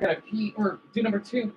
gotta pee or do number 2.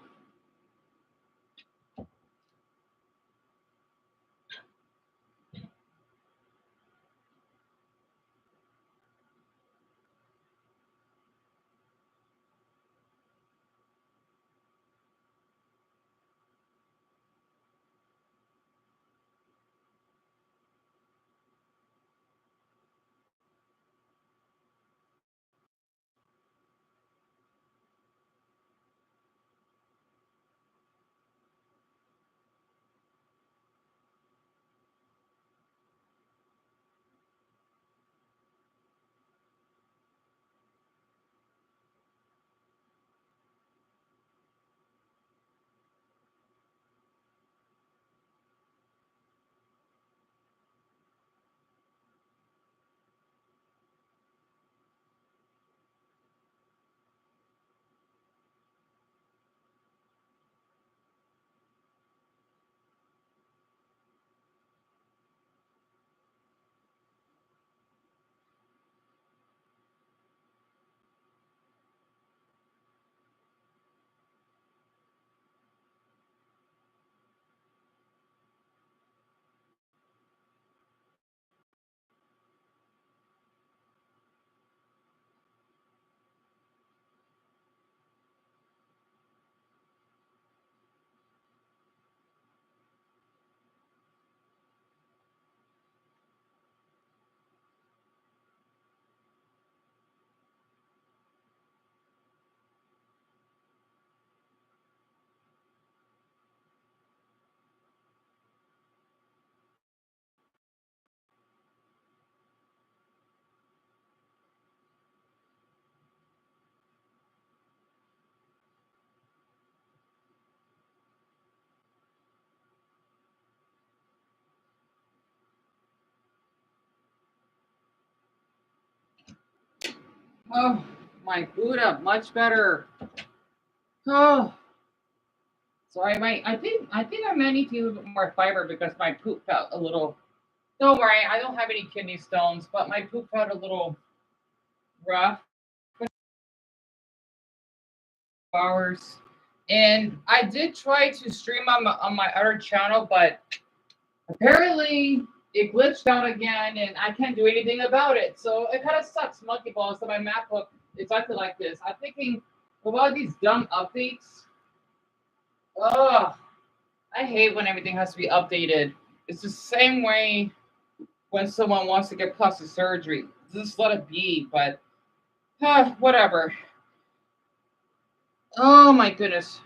Oh, my Buddha, much better. Oh, sorry, I think I might need to use a little bit more fiber because my poop felt a little. Don't worry, I don't have any kidney stones, but my poop felt a little rough. Hours, and I did try to stream on my other channel, but apparently it glitched out again, and I can't do anything about it. So it kind of sucks, monkey balls. So my MacBook is acting like this. I'm thinking about these dumb updates. Ugh, I hate when everything has to be updated. It's the same way when someone wants to get plastic surgery. Just let it be, but whatever. Oh my goodness.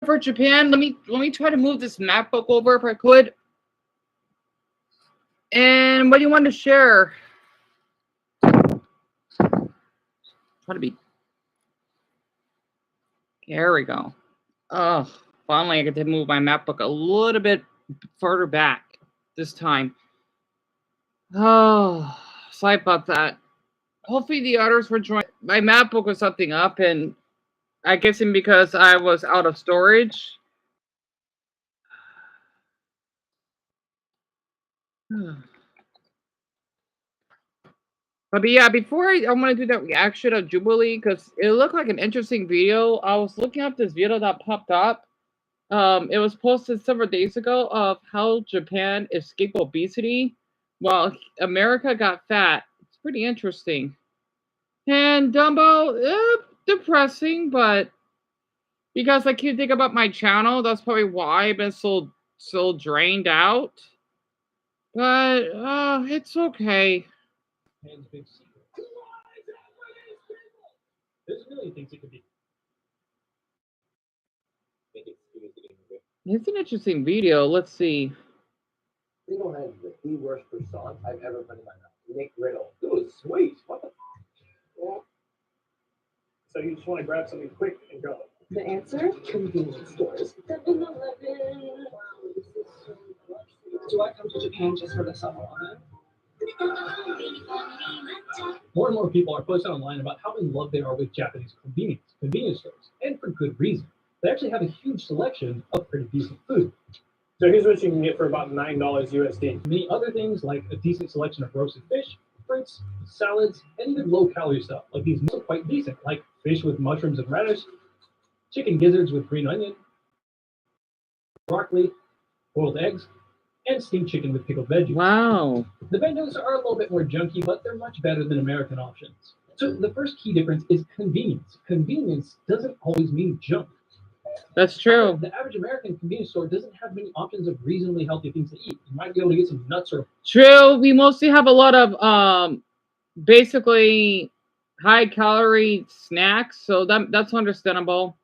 For Japan, let me try to move this MacBook over if I could. And what do you want to share? Try to be. There we go. Oh, finally I get to move my MacBook a little bit further back this time. Oh, sorry about that. Hopefully the others were joining. My MacBook was something up, and I guess because I was out of storage. But yeah, before I want to do that reaction of Jubilee, because it looked like an interesting video. I was looking up this video that popped up. It was posted several days ago of how Japan escaped obesity while America got fat. It's pretty interesting. And Dumbo, depressing, but because I keep thinking about my channel, that's probably why I've been so drained out. But it's okay. It's an interesting video. Let's see. Single handedly, the worst croissant I've ever put in my mouth. Nick Riddle. It was sweet. What the? Yeah. So you just want to grab something quick and go. The answer? Convenience stores. 7-Eleven. Do I come to Japan just for the summer? More and more people are posting online about how in love they are with Japanese convenience stores, and for good reason. They actually have a huge selection of pretty decent food. So here's what you can get for about $9 USD. Many other things like a decent selection of roasted fish, fruits, salads, and even low-calorie stuff, like these meals are quite decent, like fish with mushrooms and radish, chicken gizzards with green onion, broccoli, boiled eggs, and steamed chicken with pickled veggies. Wow. The menus are a little bit more junky, but they're much better than American options. So the first key difference is convenience. Convenience doesn't always mean junk. That's true. The average American convenience store doesn't have many options of reasonably healthy things to eat. You might be able to get some nuts or True. We mostly have a lot of basically high calorie snacks, so that's understandable.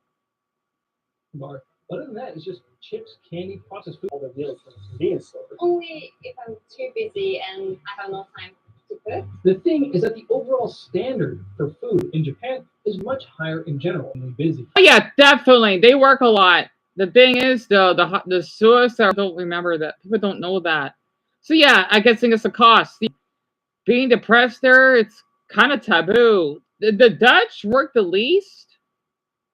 bar. Other than that, it's just chips, candy, processed food. All the meals from the convenience store. Only if I'm too busy and I have no time to cook. The thing is that the overall standard for food in Japan is much higher in general than busy. Oh, yeah, definitely. They work a lot. The thing is, though, the suicide. I don't remember that. People don't know that. So yeah, I guess it's a cost. Being depressed there, it's kind of taboo. The Dutch work the least.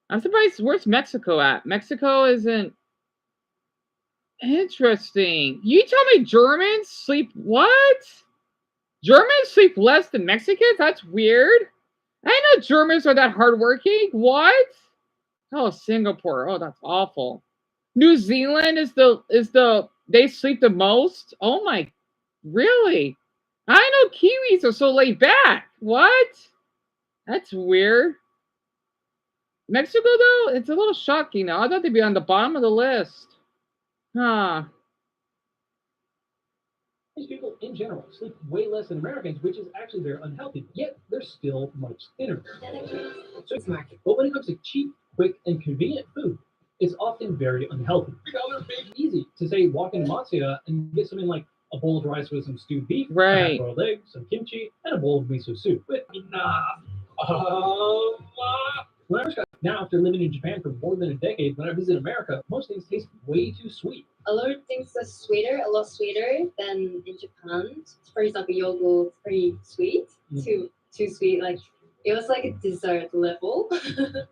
I'm surprised. Where's Mexico at? Mexico isn't interesting. You tell me Germans sleep what? Germans sleep less than Mexicans? That's weird. I know Germans are that hardworking. What? Oh, Singapore. Oh, that's awful. New Zealand is the they sleep the most. Oh my, really? I know Kiwis are so laid back. What? That's weird. Mexico, though, it's a little shocking now. I thought they'd be on the bottom of the list. Huh. These people in general sleep way less than Americans, which is actually very unhealthy, yet they're still much thinner. So, but when it comes to cheap, quick, and convenient food, it's often very unhealthy. It's easy to say walk into Matsuya and get something like a bowl of rice with some stewed beef, Right. a boiled egg, some kimchi, and a bowl of miso soup. With when I first got now after living in Japan for more than a decade, when I visit America, most things taste way too sweet. A lot of things are sweeter, a lot sweeter than in Japan. For example, yogurt, pretty sweet, too sweet. Like it was like a dessert level.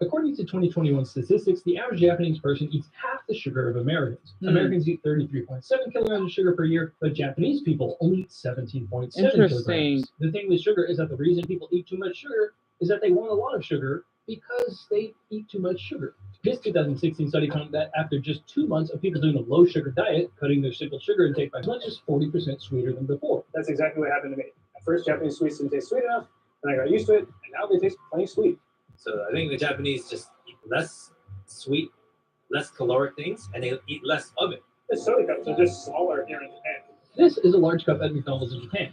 According to 2021 statistics, the average Japanese person eats half the sugar of Americans. Americans eat 33.7 kilograms of sugar per year, but Japanese people only eat 17.7 kilograms. The thing with sugar is that the reason people eat too much sugar is that they want a lot of sugar because they eat too much sugar. This 2016 study found that after just 2 months of people doing a low sugar diet, cutting their simple sugar intake by as much as 40% sweeter than before. That's exactly what happened to me. At first, Japanese sweets didn't taste sweet enough, and I got used to it, and now they taste plenty sweet. So I think the Japanese just eat less sweet, less caloric things, and they eat less of it. The soda cups are just smaller here in Japan. This is a large cup at McDonald's in Japan.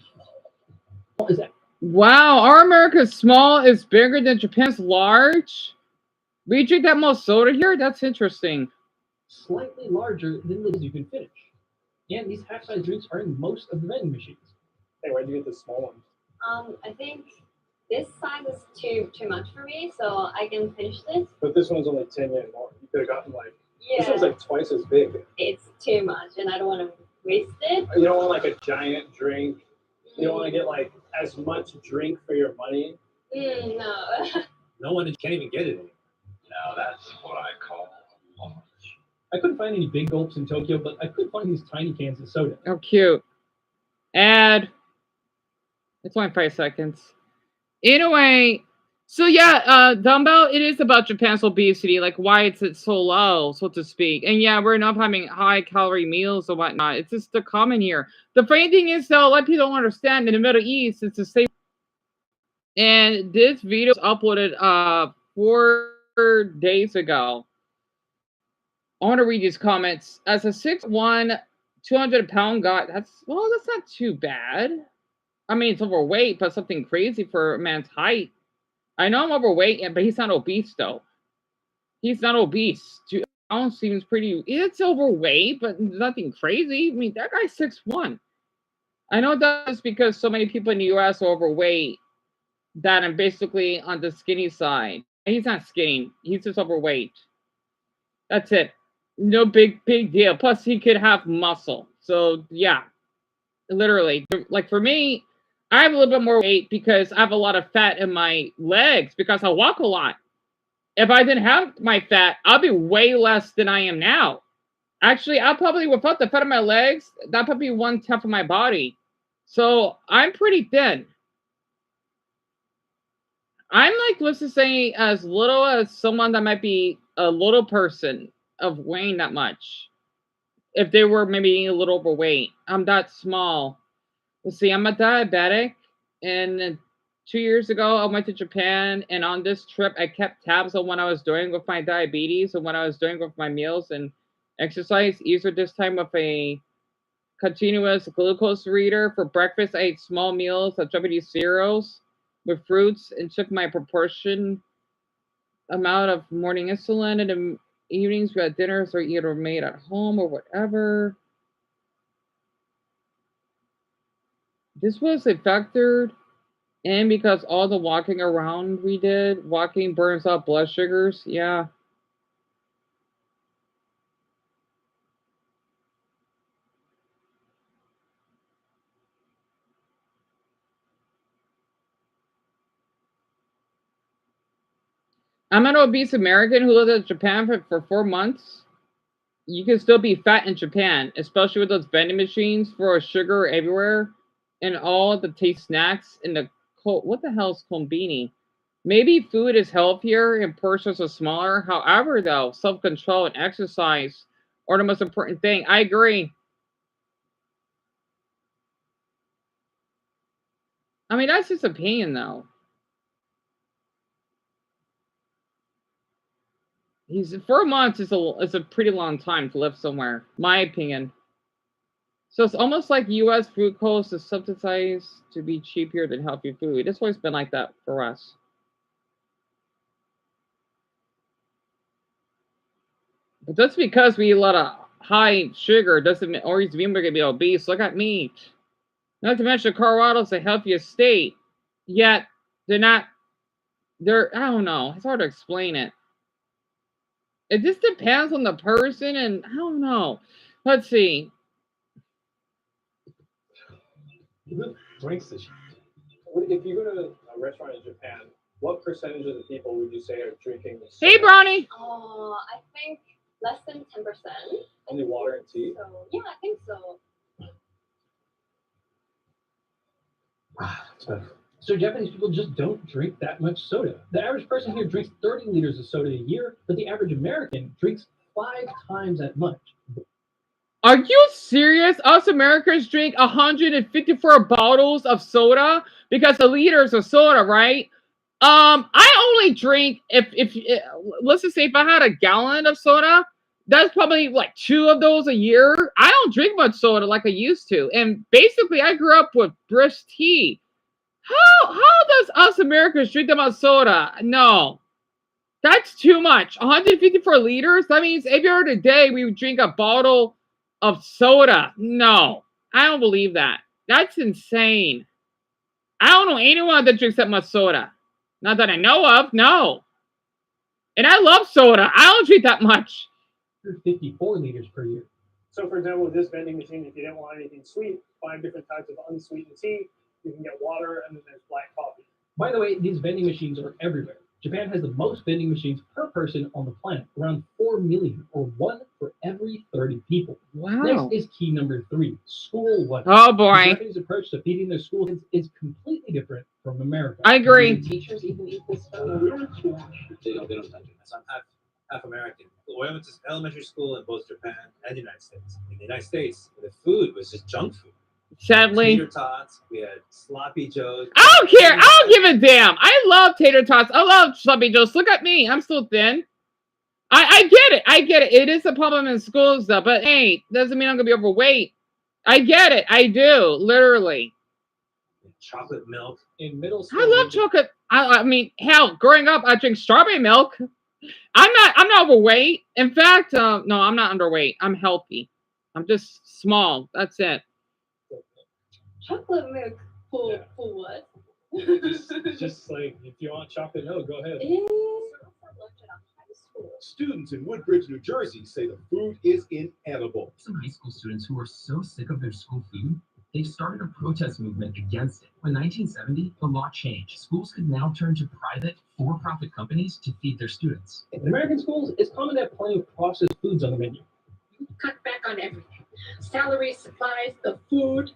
What is that? Wow, our America's small is bigger than Japan's large. We drink that most soda here? That's interesting. Slightly larger than the you can finish. And these half-size drinks are in most of the vending machines. Hey, where'd you get the small one? I think this size is too much for me, so I can finish this. But this one's only 10 yen more. You could have gotten like, Yeah, this one's like twice as big. it's too much, and I don't want to waste it. You don't want like a giant drink. You don't want to get like as much drink for your money. No. No one can't even get it anymore. Now that's what I call large. I couldn't find any big gulps in Tokyo, but I could find these tiny cans of soda. Oh, cute. Ad. It's only 5 seconds. Anyway, so yeah, Dumbbell, it is about Japan's obesity, like why it's so low, so to speak. And yeah, we're not having high calorie meals or whatnot. It's just the common here. The funny thing is, though, a lot of people don't understand in the Middle East, it's the same. And this video was uploaded 4 days ago. I want to read these comments. As a 6'1", 200-pound guy, that's not too bad. I mean, it's overweight, but something crazy for a man's height. I know I'm overweight, but he's not obese, though. He's not obese. 2 pounds seems pretty... It's overweight, but nothing crazy. I mean, that guy's 6'1". I know that's because so many people in the U.S. are overweight that I'm basically on the skinny side. He's not skinny. He's just overweight. That's it. No big deal. Plus, he could have muscle. So, yeah. Literally. Like, for me, I have a little bit more weight because I have a lot of fat in my legs because I walk a lot. If I didn't have my fat, I'll be way less than I am now. Actually, I'll probably, without the fat on my legs, that'd probably be 1/10 of my body. So, I'm pretty thin. I'm like, let's just say, as little as someone that might be a little person of weighing that much. If they were maybe a little overweight, I'm that small. Let's see, I'm a diabetic, and 2 years ago I went to Japan, and on this trip I kept tabs on what I was doing with my diabetes and what I was doing with my meals and exercise. Either this time with a continuous glucose reader. For breakfast, I ate small meals of Japanese cereals with fruits and took my proportion amount of morning insulin. And in evenings, we had dinners or either made at home or whatever. This was a factor, and because all the walking around we did, walking burns out blood sugars. Yeah. I'm an obese American who lived in Japan for 4 months. You can still be fat in Japan, especially with those vending machines for sugar everywhere and all the taste snacks in the what the hell is kombini? Maybe food is healthier and portions are smaller. However, though, self-control and exercise are the most important thing. I agree. I mean, that's just opinion, though. He's 4 months is a pretty long time to live somewhere. My opinion. So it's almost like U.S. food costs is subsidized to be cheaper than healthy food. It's always been like that for us. But just because we eat a lot of high sugar doesn't always mean we're gonna be obese. Look at me. Not to mention Colorado's the healthiest state, yet they're not. They're I don't know. It's hard to explain it. It just depends on the person, and I don't know. Let's see. Who drinks this? If you go to a restaurant in Japan, what percentage of the people would you say are drinking this? Hey, Brownie. Oh, I think less than 10%. Only water and tea? So, yeah, I think so. So Japanese people just don't drink that much soda. The average person here drinks 30 liters of soda a year, but the average American drinks 5 times that much. Are you serious? Us Americans drink 154 bottles of soda because the liters of soda, right? I only drink if let's just say if I had a gallon of soda, that's probably like 2 of those a year. I don't drink much soda like I used to, and basically I grew up with brisk tea. How does us Americans drink that much soda? No, that's too much. 154 liters. That means every other day we would drink a bottle of soda. No, I don't believe that. That's insane. I don't know anyone that drinks that much soda. Not that I know of. No. And I love soda. I don't drink that much. 54 liters per year. So, for example, with this vending machine, if you didn't want anything sweet, 5 different types of unsweetened tea. You can get water, and then there's black coffee. By the way, these vending machines are everywhere. Japan has the most vending machines per person on the planet, around 4 million, or 1 for every 30 people. Wow. Next is key number 3, school lunch. Oh boy. The Japanese approach to feeding their school kids is completely different from America. I agree. Do teachers even eat this stuff? They don't touch it. So I'm half American. Well, I went to elementary school in both Japan and the United States. In the United States, the food was just junk food. Sadly. Tater tots. We had sloppy joes. I don't care. I don't give a damn. I love tater tots. I love sloppy joes. Look at me. I'm still thin. I get it. I get it. It is a problem in schools, though. But hey, doesn't mean I'm gonna be overweight. I get it. I do. Literally. Chocolate milk. In middle school, I love chocolate. I mean, hell, growing up, I drink strawberry milk. I'm not overweight. In fact, no, I'm not underweight. I'm healthy. I'm just small. That's it. Chocolate milk for what? just like, if you want chocolate milk, go ahead. Students in Woodbridge, New Jersey say the food is inedible. Some high school students who are so sick of their school food, they've started a protest movement against it. In 1970, the law changed. Schools could now turn to private, for-profit companies to feed their students. In American schools, it's common to have plenty of processed foods on the menu. Cut back on everything. Salaries, supplies, the food.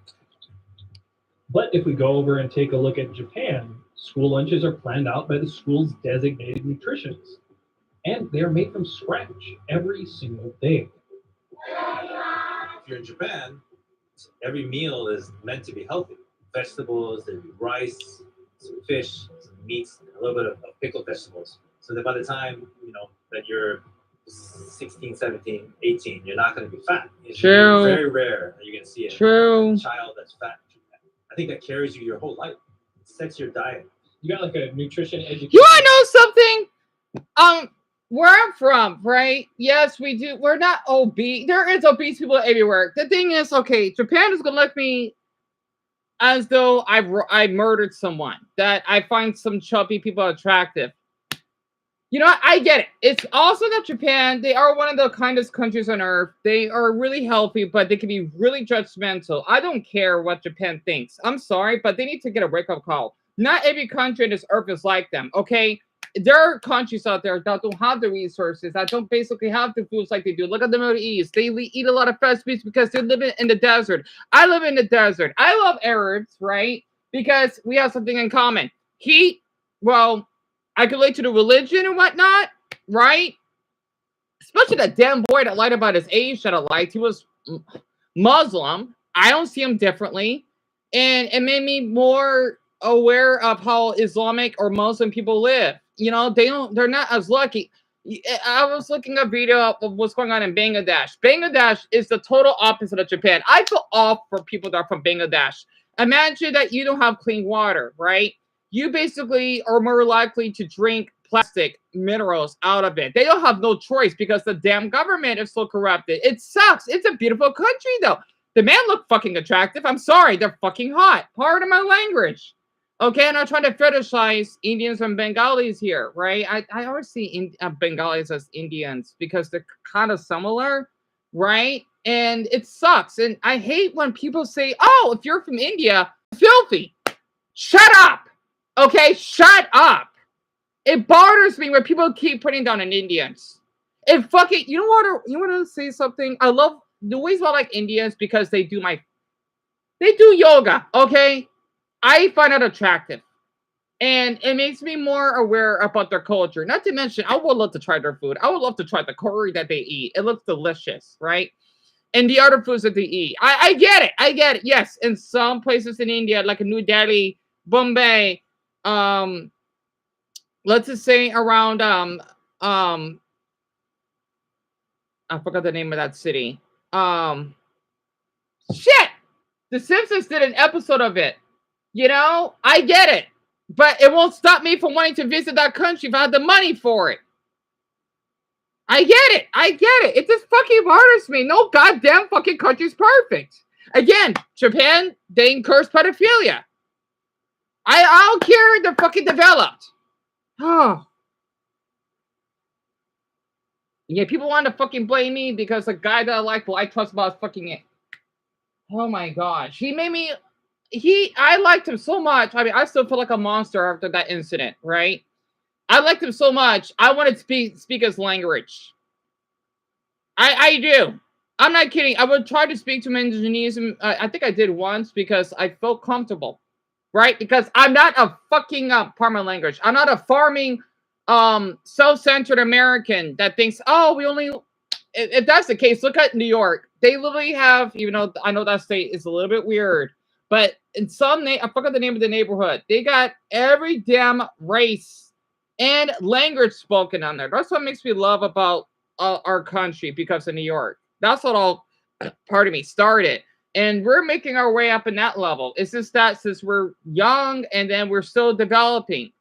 But if we go over and take a look at Japan, School lunches are planned out by the school's designated nutritionists, and they are made from scratch every single day. If you're in Japan, every meal is meant to be healthy. Vegetables, there'd be rice, some fish, some meats, a little bit of pickled vegetables. So that by the time, that you're 16, 17, 18, you're not going to be fat. It's True. very rare that you're going to see a child that's fat in Japan. I think that carries you your whole life. It sets your diet. You got like a nutrition education. You want to know something? Where I'm from, right? Yes, we do. We're not obese. There is obese people everywhere. The thing is, okay, Japan is gonna look at me as though I murdered someone. That I find some chubby people attractive. You know what? I get it. It's also that Japan, they are one of the kindest countries on earth. They are really healthy, but they can be really judgmental. I don't care what Japan thinks. I'm sorry, but they need to get a wake-up call. Not every country on this earth is like them, okay? There are countries out there that don't have the resources, that don't basically have the foods like they do. Look at the Middle East. They eat a lot of fast foods because they live in the desert. I live in the desert. I love Arabs, right? Because we have something in common. I could relate to the religion and whatnot, right? Especially that damn boy that lied about his age that I liked. He was Muslim. I don't see him differently. And it made me more aware of how Islamic or Muslim people live. They're not as lucky. I was looking at a video of what's going on in Bangladesh. Bangladesh is the total opposite of Japan. I feel off for people that are from Bangladesh. Imagine that you don't have clean water, right? You basically are more likely to drink plastic minerals out of it. They don't have no choice because the damn government is so corrupted. It sucks. It's a beautiful country, though. The man looked fucking attractive. I'm sorry. They're fucking hot. Pardon my language. Okay, I'm not trying to fetishize Indians and Bengalis here, right? I always see Bengalis as Indians because they're kind of similar, right? And it sucks. And I hate when people say, oh, if you're from India, filthy. Shut up. Okay, shut up. It bothers me when people keep putting down on Indians. And fucking, you want to say something? I love the ways I like Indians because they do yoga, okay? I find it attractive. And it makes me more aware about their culture. Not to mention, I would love to try their food. I would love to try the curry that they eat. It looks delicious, right? And the other foods that they eat. I get it. I get it. Yes, in some places in India, like in New Delhi, Bombay, let's just say around I forgot the name of that city. Shit! The Simpsons did an episode of it. I get it. But it won't stop me from wanting to visit that country if I had the money for it. I get it. It just fucking bothers me. No goddamn fucking country's perfect. Again, Japan, they encourage pedophilia. I don't care they're fucking developed. Oh. Yeah, people want to fucking blame me because the guy that I like, who I trust about fucking it. Oh my gosh. I liked him so much. I mean, I still feel like a monster after that incident, right? I liked him so much. I wanted to speak his language. I do. I'm not kidding. I would try to speak to him in Indonesian. I think I did once because I felt comfortable, right? Because I'm not a fucking, pardon my language. I'm not a farming, self-centered American that thinks, if that's the case, look at New York. They literally have, even though I know that state is a little bit weird, but in I forgot the name of the neighborhood. They got every damn race and language spoken on there. That's what makes me love about our country because of New York. That's what all, started. And we're making our way up in that level. It's just that since we're young and then we're still developing.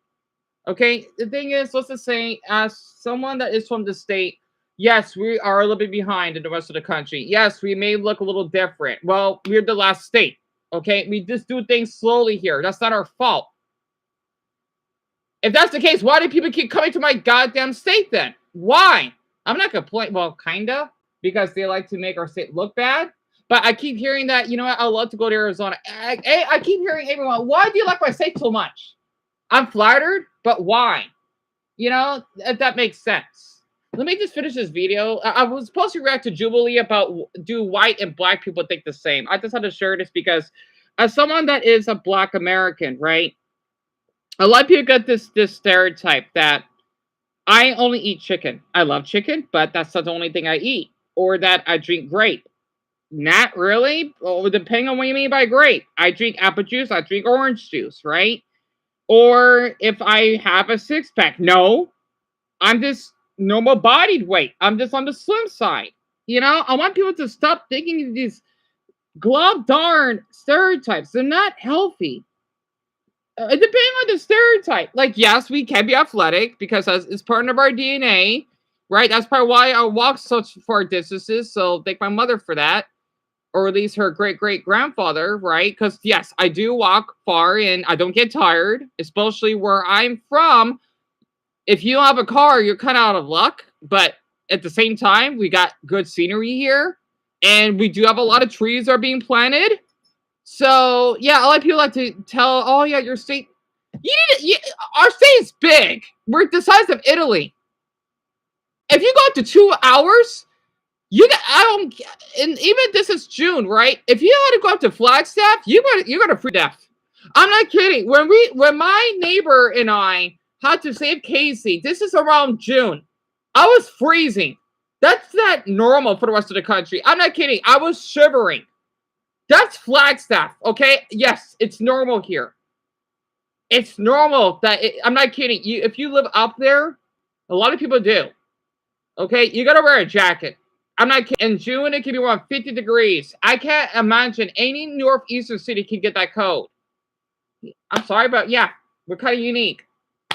Okay, the thing is, let's just say, as someone that is from the state, yes, we are a little bit behind in the rest of the country. Yes, we may look a little different. Well, we're the last state. Okay, we just do things slowly here. That's not our fault. If that's the case, why do people keep coming to my goddamn state then? Why? I'm not complaining. Well, kinda, because they like to make our state look bad. But I keep hearing that, you know what, I'd love to go to Arizona. I keep hearing everyone, why do you like my state so much? I'm flattered, but why? If that makes sense. Let me just finish this video. I was supposed to react to Jubilee about do white and black people think the same. I just had to share this because as someone that is a black American, right? A lot of people get this stereotype that I only eat chicken. I love chicken, but that's not the only thing I eat. Or that I drink grape. Not really. Well, depending on what you mean by grape. I drink apple juice. I drink orange juice, right? Or if I have a six pack. No, I'm just normal bodied weight. I'm just on the slim side. You know, I want people to stop thinking these glob darn stereotypes. They're not healthy. Depending on the stereotype. Like, yes, we can be athletic because it's part of our DNA, right? That's probably why I walk such far distances. So thank my mother for that. Or at least her great-great-grandfather, right? Because, yes, I do walk far and I don't get tired, especially where I'm from. If you don't have a car, you're kind of out of luck. But at the same time, we got good scenery here. And we do have a lot of trees that are being planted. So, yeah, a lot of people like to tell, oh, yeah, your state... our state is big. We're the size of Italy. If you go up to 2 hours... and even this is June, right? If you had to go up to Flagstaff, you got a free death. I'm not kidding. When my neighbor and I had to save Casey, this is around June. I was freezing. That's not normal for the rest of the country. I'm not kidding. I was shivering. That's Flagstaff, okay? Yes, it's normal here. It's normal I'm not kidding. If you live up there, a lot of people do. Okay, you gotta wear a jacket. I'm not kidding. In June, it can be around 50 degrees. I can't imagine any northeastern city can get that cold. I'm sorry, but yeah, we're kind of unique.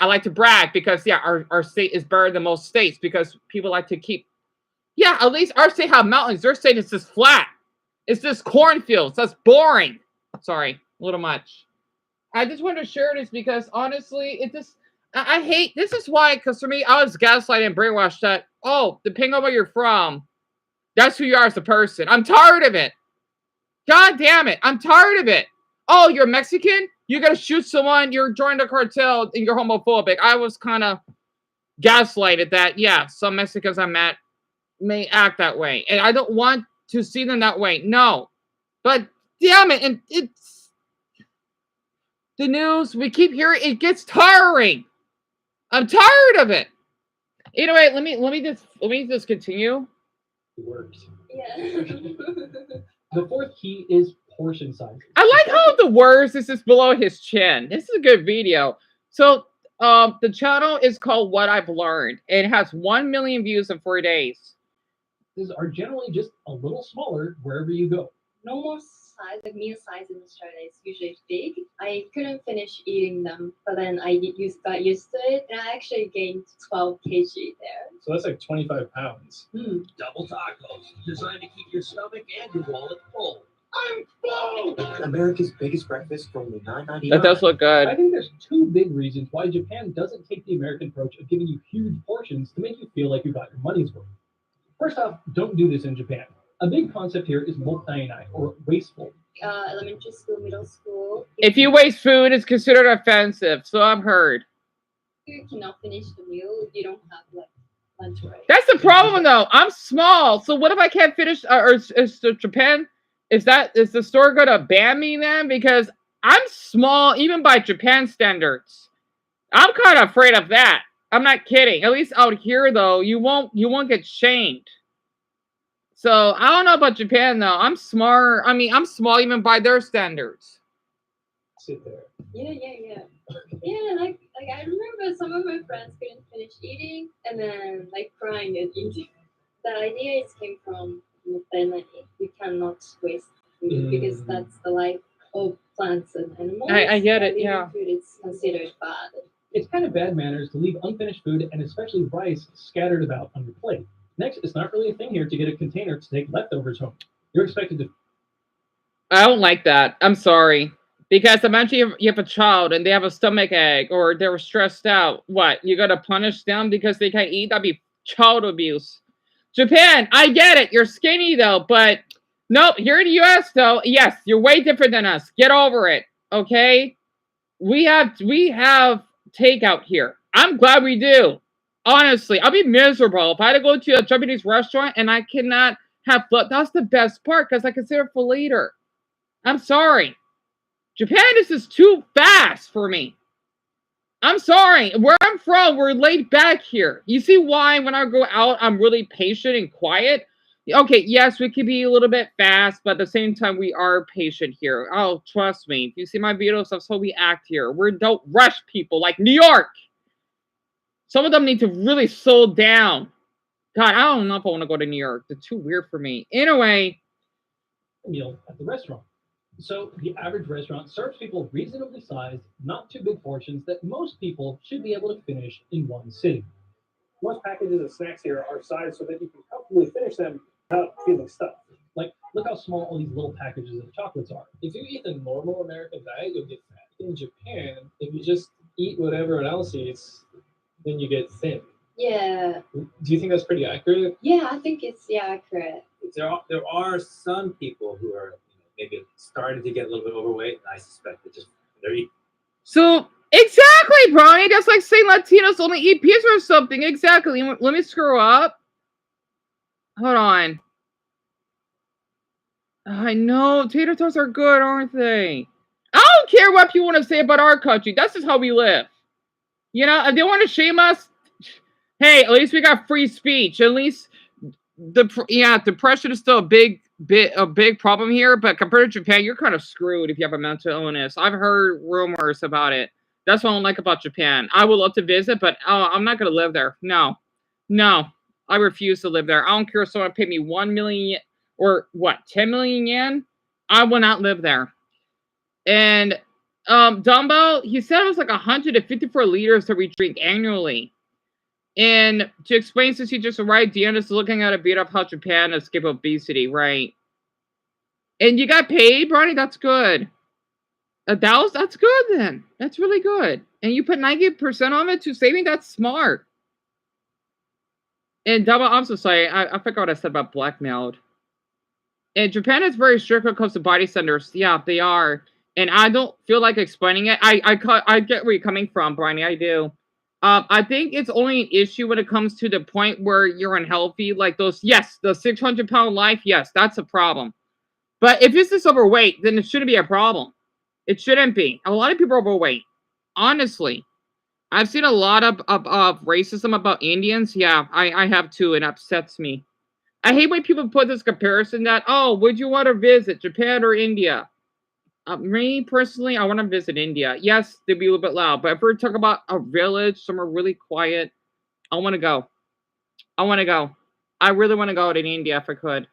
I like to brag because, yeah, our state is better than most states because people like to keep... Yeah, at least our state have mountains. Their state is just flat. It's just cornfields. That's boring. Sorry, a little much. I just wanted to share this because, honestly, it just... I hate... This is why, because for me, I was gaslighted and brainwashed that, oh, depending on where you're from, that's who you are as a person. I'm tired of it. God damn it. I'm tired of it. Oh, you're Mexican? You're going to shoot someone. You're joining the cartel and you're homophobic. I was kind of gaslighted that, yeah, some Mexicans I met may act that way. And I don't want to see them that way. No. But damn it. And it's... The news, we keep hearing, it gets tiring. I'm tired of it. Anyway, let me just continue. Works. Yeah. The fourth key is portion size. I like how the words is just below his chin. This is a good video. So the channel is called What I've Learned. It has 1 million views in 4 days. These are generally just a little smaller wherever you go. Normal size, the meal size in Australia is usually big. I couldn't finish eating them, but then I got used to it, and I actually gained 12 kg there. So that's like 25 pounds. Double tacos, designed to keep your stomach and your wallet full. I'm full! America's biggest breakfast for only $9.99. That does look good. I think there's two big reasons why Japan doesn't take the American approach of giving you huge portions to make you feel like you got your money's worth. First off, don't do this in Japan. A big concept here is mottainai, or wasteful. Elementary school, middle school. If you waste food, it's considered offensive. So I've heard. You cannot finish the meal if you don't have like lunch break. That's the problem, though. I'm small, so what if I can't finish? Or is Japan? Is the store gonna ban me then? Because I'm small, even by Japan standards. I'm kind of afraid of that. I'm not kidding. At least out here, though, you won't get shamed. So I don't know about Japan though. I'm smart. I mean, I'm small even by their standards. Sit there. Yeah. Yeah, like I remember some of my friends couldn't finish eating and then like crying and eating. The idea came from that you cannot waste food because that's the life of plants and animals. I get it. Yeah. Food is considered bad. It's kind of bad manners to leave unfinished food and especially rice scattered about on your plate. Next, it's not really a thing here to get a container to take leftovers home. You're expected to... I don't like that. I'm sorry. Because imagine you have a child and they have a stomach ache or they were stressed out. What? You gotta punish them because they can't eat? That'd be child abuse. Japan, I get it. You're skinny though, but nope. Here in the US though, yes, you're way different than us. Get over it. Okay? We have takeout here. I'm glad we do. Honestly, I'll be miserable if I had to go to a Japanese restaurant and I cannot have food. That's the best part because I consider it for later. I'm sorry. Japan is just too fast for me. I'm sorry. Where I'm from, we're laid back here. You see why when I go out, I'm really patient and quiet? Okay, yes, we can be a little bit fast, but at the same time, we are patient here. Oh, trust me. If you see my videos, that's how we act here. We don't rush people like New York. Some of them need to really slow down. God, I don't know if I want to go to New York. It's too weird for me. Anyway. Meal at the restaurant. So the average restaurant serves people reasonably sized, not too big portions that most people should be able to finish in one sitting. Most packages of snacks here are sized so that you can comfortably finish them without feeling stuffed. Like, look how small all these little packages of chocolates are. If you eat the normal American diet, you'll get fat. In Japan, if you just eat what everyone else eats, then you get thin. Yeah. Do you think that's pretty accurate? Yeah, I think it's accurate. There are some people who are maybe starting to get a little bit overweight, and I suspect that just they're eating. So exactly, Brian. That's like saying Latinos only eat pizza or something. Exactly. Let me screw up. Hold on. I know tater tots are good, aren't they? I don't care what people want to say about our country. That's just how we live. You know, if they want to shame us, hey, at least we got free speech. At least depression is still a big problem here. But compared to Japan, you're kind of screwed if you have a mental illness. I've heard rumors about it. That's what I don't like about Japan. I would love to visit, but I'm not going to live there. No, I refuse to live there. I don't care if someone paid me 1 million or what, 10 million yen. I will not live there. And Dumbo, he said it was like 154 liters that we drink annually. And to explain, since he just arrived, Deanna's looking at a video of how Japan escaped obesity, right? And you got paid, Bronny? That's good. That's good then. That's really good. And you put 90% on it to saving? That's smart. And Dumbo, I'm so sorry. I forgot what I said about blackmailed. And Japan is very strict when it comes to body centers. Yeah, they are. And I don't feel like explaining it. I get where you're coming from, Bronny. I do. I think it's only an issue when it comes to the point where you're unhealthy, like those. Yes, the 600-pound life. Yes, that's a problem. But if it's just overweight, then it shouldn't be a problem. It shouldn't be. A lot of people are overweight. Honestly, I've seen a lot of racism about Indians. Yeah, I have too. It upsets me. I hate when people put this comparison that, oh, would you want to visit Japan or India? Me personally, I want to visit India. Yes, they'd be a little bit loud, but if we're talking about a village, somewhere really quiet, I want to go. I really want to go to India if I could.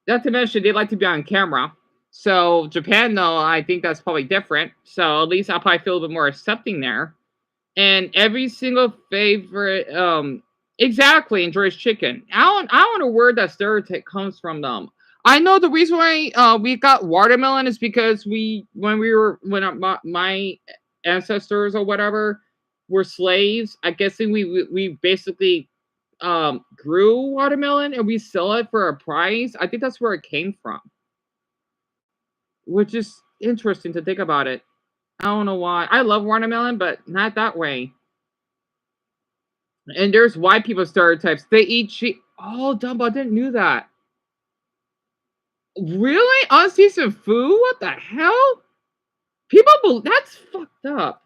Not to mention, they like to be on camera. So Japan, though, I think that's probably different. So at least I'll probably feel a bit more accepting there. And every single favorite, exactly, enjoys chicken. I don't know where that stereotype comes from, them. I know the reason why we got watermelon is because when my ancestors or whatever were slaves, I guess we basically grew watermelon and we sell it for a price. I think that's where it came from, which is interesting to think about it. I don't know why. I love watermelon, but not that way. And there's white people stereotypes. They eat cheese. Oh, Dumbo, I didn't know that. Really? Unseasoned food? What the hell? That's fucked up.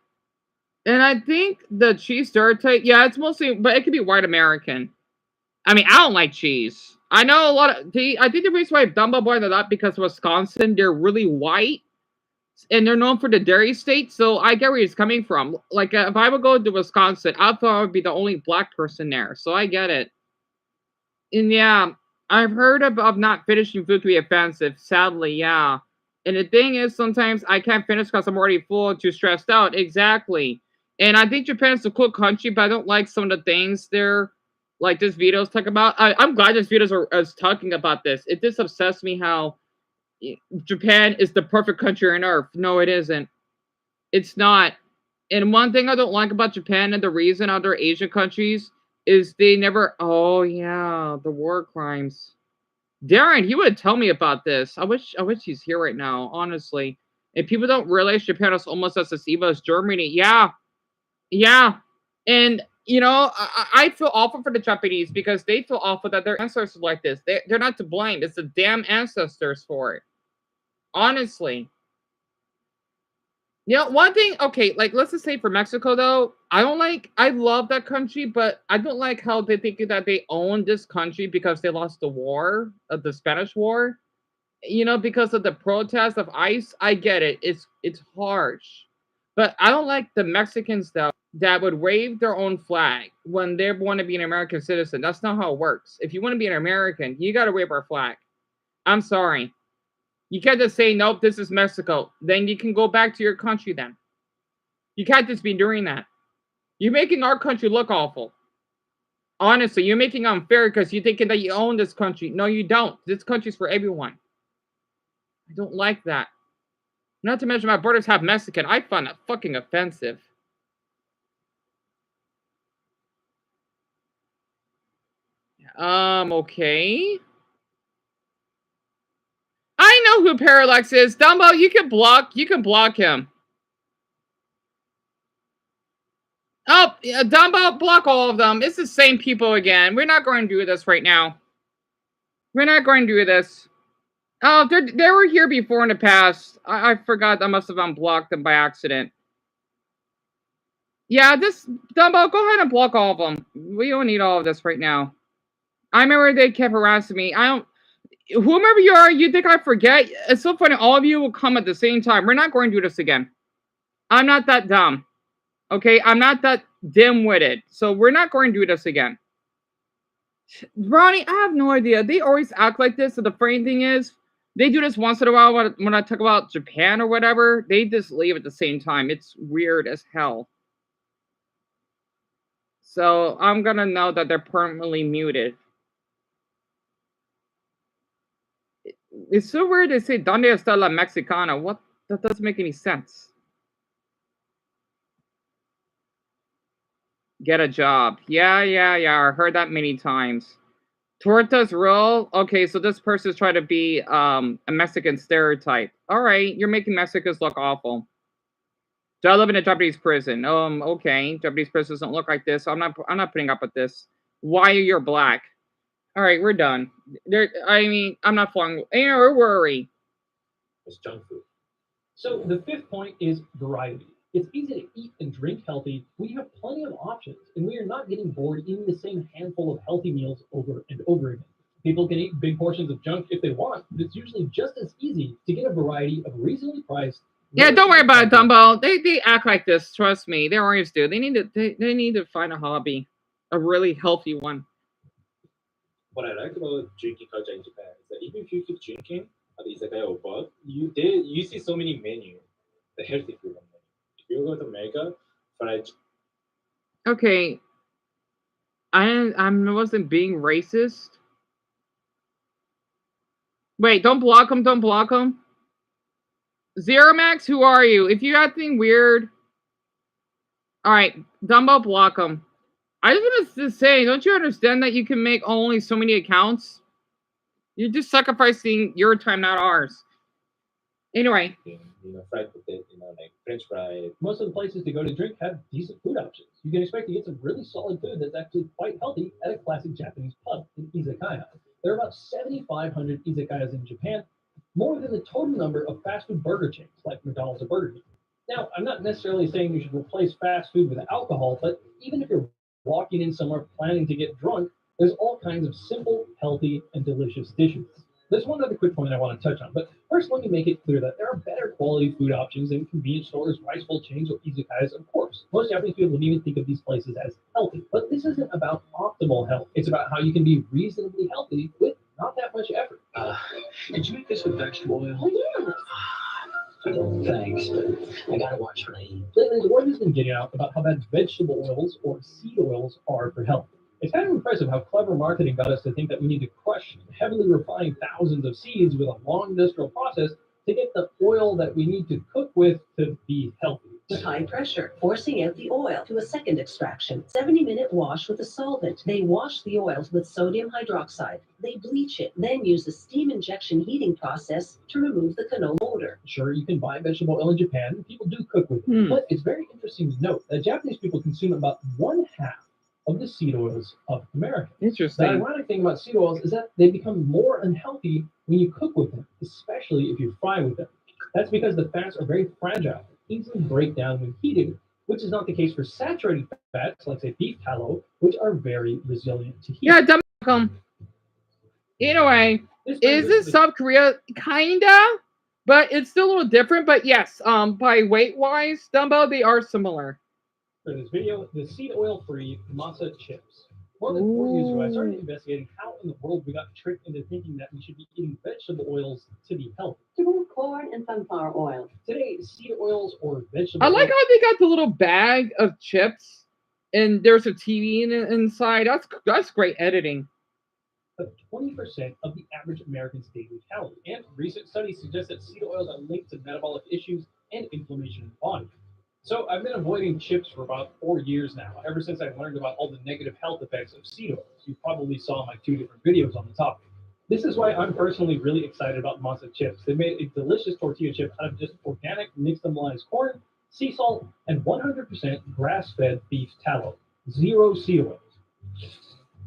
And I think the cheese stereotype, yeah, it's mostly, but it could be white American. I mean, I don't like cheese. I know a lot of, I think the reason why Dumbo brought that up because Wisconsin, they're really white. And they're known for the dairy state, so I get where he's coming from. Like, if I would go to Wisconsin, I thought I would be the only black person there, so I get it. And yeah, I've heard of not finishing food to be offensive. Sadly, yeah. And the thing is, sometimes I can't finish because I'm already full, too stressed out. Exactly. And I think Japan's a cool country, but I don't like some of the things there, like this video's talking about. I'm glad this video is talking about this. It just obsessed me how Japan is the perfect country on earth. No, it isn't. It's not. And one thing I don't like about Japan and the reason other Asian countries is they never. Oh yeah, the war crimes. Darren, he would tell me about this. I wish he's here right now. Honestly, and people don't realize Japan is almost as evil as Germany. Yeah. And you know, I feel awful for the Japanese because they feel awful that their ancestors like this. They're not to blame. It's the damn ancestors for it. Honestly. Yeah, one thing, okay, like let's just say for Mexico though, I love that country, but I don't like how they think that they own this country because they lost the war, the Spanish War. Because of the protest of ICE. I get it. It's harsh. But I don't like the Mexicans though that would wave their own flag when they want to be an American citizen. That's not how it works. If you want to be an American, you gotta wave our flag. I'm sorry. You can't just say, nope, this is Mexico. Then you can go back to your country then. You can't just be doing that. You're making our country look awful. Honestly, you're making it unfair because you're thinking that you own this country. No, you don't. This country's for everyone. I don't like that. Not to mention my brothers have Mexican. I find that fucking offensive. Okay. I know who Parallax is. Dumbo, you can block him. Oh, Dumbo, block all of them. It's the same people again. We're not going to do this right now. We're not going to do this. Oh, they were here before in the past. I forgot. I must have unblocked them by accident. Yeah, Dumbo, go ahead and block all of them. We don't need all of this right now. I remember they kept harassing me. Whomever you are, you think I forget? It's so funny. All of you will come at the same time. We're not going to do this again. I'm not that dumb. Okay? I'm not that dim-witted. So we're not going to do this again. Ronnie, I have no idea. They always act like this. So the funny thing is, they do this once in a while when I talk about Japan or whatever. They just leave at the same time. It's weird as hell. So I'm going to know that they're permanently muted. It's so weird they say "Donde está la Mexicana?" What? That doesn't make any sense. Get a job. Yeah. I heard that many times. Tortas real? Okay, so this person's trying to be a Mexican stereotype. All right, you're making Mexicans look awful. Do I live in a Japanese prison? Okay. Japanese prisons don't look like this. So I'm not putting up with this. Why you're black? All right, we're done. I'm not falling. Don't worry. It's junk food. So the fifth point is variety. It's easy to eat and drink healthy. We have plenty of options, and we are not getting bored eating the same handful of healthy meals over and over again. People can eat big portions of junk if they want, but it's usually just as easy to get a variety of reasonably priced. Yeah, don't worry about it, Dumbo. They act like this. Trust me, they always do. They need to find a hobby, a really healthy one. What I like about drinking culture in Japan is that even if you keep drinking at the izakaya or pub, you see so many menus, the healthy food on menu. If you go to America, fried. Okay, I wasn't being racist. Wait, don't block him. Don't block him. Zero Max, who are you? If you got anything weird, all right, Dumbo, block him. I just want to say, don't you understand that you can make only so many accounts? You're just sacrificing your time, not ours. Anyway. Fried potato, like French fries. Most of the places to go to drink have decent food options. You can expect to get some really solid food that's actually quite healthy at a classic Japanese pub, an izakaya. There are about 7,500 izakayas in Japan, more than the total number of fast food burger chains like McDonald's or Burger King. Now, I'm not necessarily saying you should replace fast food with alcohol, but even if you're walking in somewhere planning to get drunk, there's all kinds of simple, healthy, and delicious dishes. There's one other quick point I want to touch on, but first let me make it clear that there are better quality food options than convenience stores, rice bowl chains, or izakayas, of course. Most Japanese people wouldn't even think of these places as healthy, but this isn't about optimal health. It's about how you can be reasonably healthy with not that much effort. Did you make this with vegetable oil? Oh, yeah. Thanks, but I gotta watch what I eat. Lately, the word has been getting out about how bad vegetable oils or seed oils are for health. It's kind of impressive how clever marketing got us to think that we need to crush heavily refined thousands of seeds with a long industrial process to get the oil that we need to cook with to be healthy. With high pressure, forcing out the oil to a second extraction. 70-minute wash with a solvent. They wash the oils with sodium hydroxide. They bleach it, then use the steam injection heating process to remove the canola odor. Sure, you can buy vegetable oil in Japan. People do cook with it. But it's very interesting to note that Japanese people consume about 1/2 of the seed oils of America. Interesting. The ironic thing about seed oils is that they become more unhealthy when you cook with them, especially if you fry with them. That's because the fats are very fragile. easily break down when heated, which is not the case for saturated fats, like say beef tallow, which are very resilient to heat. Yeah, dumb. Anyway, is it South Korea? Kinda, but it's still a little different. But yes, by weight wise, Dumbo, they are similar. For this video, the seed oil-free masa chips. More than 4 years ago, I started investigating how in the world we got tricked into thinking that we should be eating vegetable oils to be healthy. Corn and sunflower oil. Today, seed oils or vegetable I like oil. how they got the little bag of chips, and there's a TV inside. That's great editing. But 20% of the average American's daily calorie. And recent studies suggest that seed oils are linked to metabolic issues and inflammation in the body. So I've been avoiding chips for about 4 years now, ever since I learned about all the negative health effects of seed oils. You probably saw my 2 different videos on the topic. This is why I'm personally really excited about Masa chips. They made a delicious tortilla chip out of just organic nixtamalized corn, sea salt, and 100% grass-fed beef tallow. Zero seed oils.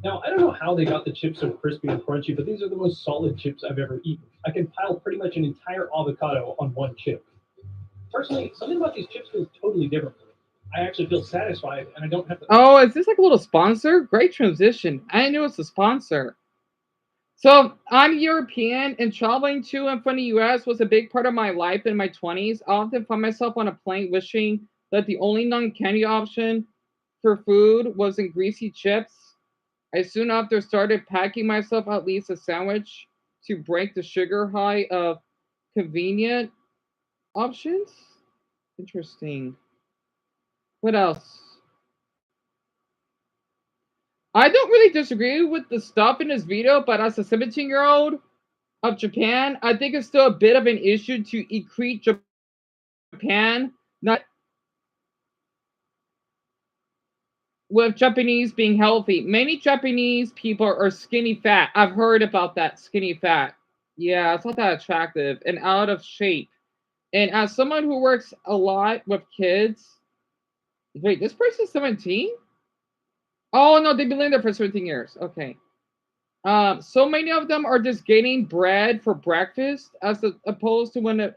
Now, I don't know how they got the chips so crispy and crunchy, but these are the most solid chips I've ever eaten. I can pile pretty much an entire avocado on one chip. Personally, something about these chips feels totally different for me. I actually feel satisfied, and I don't have to... Oh, is this like a little sponsor? Great transition. I knew it's a sponsor. So, I'm European, and traveling to and from the US was a big part of my life in my 20s. I often find myself on a plane wishing that the only non-candy option for food was in greasy chips. I soon after started packing myself at least a sandwich to break the sugar high of convenient options. Interesting. What else? I don't really disagree with the stuff in this video, but as a 17-year-old of Japan, I think it's still a bit of an issue to equate Japan not with Japanese being healthy. Many Japanese people are skinny fat. I've heard about that skinny fat. Yeah, it's not that attractive and out of shape. And as someone who works a lot with kids, wait, this person's 17? Oh no, they've been living there for 17 years. Okay. So many of them are just getting bread for breakfast, as opposed to when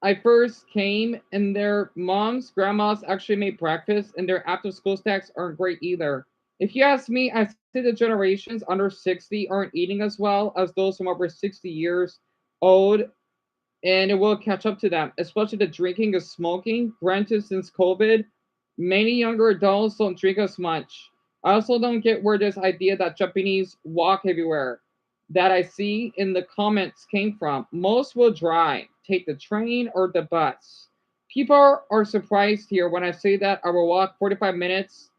I first came, and their moms, grandmas actually made breakfast, and their after-school snacks aren't great either. If you ask me, I see the generations under 60 aren't eating as well as those from over 60 years old, and it will catch up to them, especially the drinking and smoking. Granted, since COVID, many younger adults don't drink as much. I also don't get where this idea that Japanese walk everywhere that I see in the comments came from. Most will drive, take the train or the bus. People are surprised here when I say that I will walk 45 minutes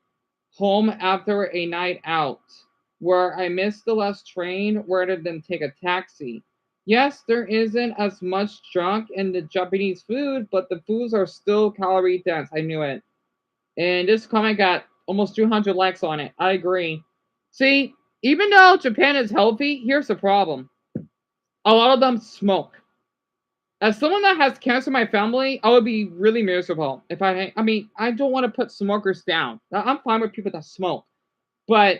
home after a night out, where I miss the last train rather than take a taxi. Yes, there isn't as much junk in the Japanese food, but the foods are still calorie dense. I knew it. And this comment got almost 200 likes on it. I agree. See, even though Japan is healthy, here's the problem. A lot of them smoke. As someone that has cancer in my family, I would be really miserable if I mean, I don't want to put smokers down. I'm fine with people that smoke, but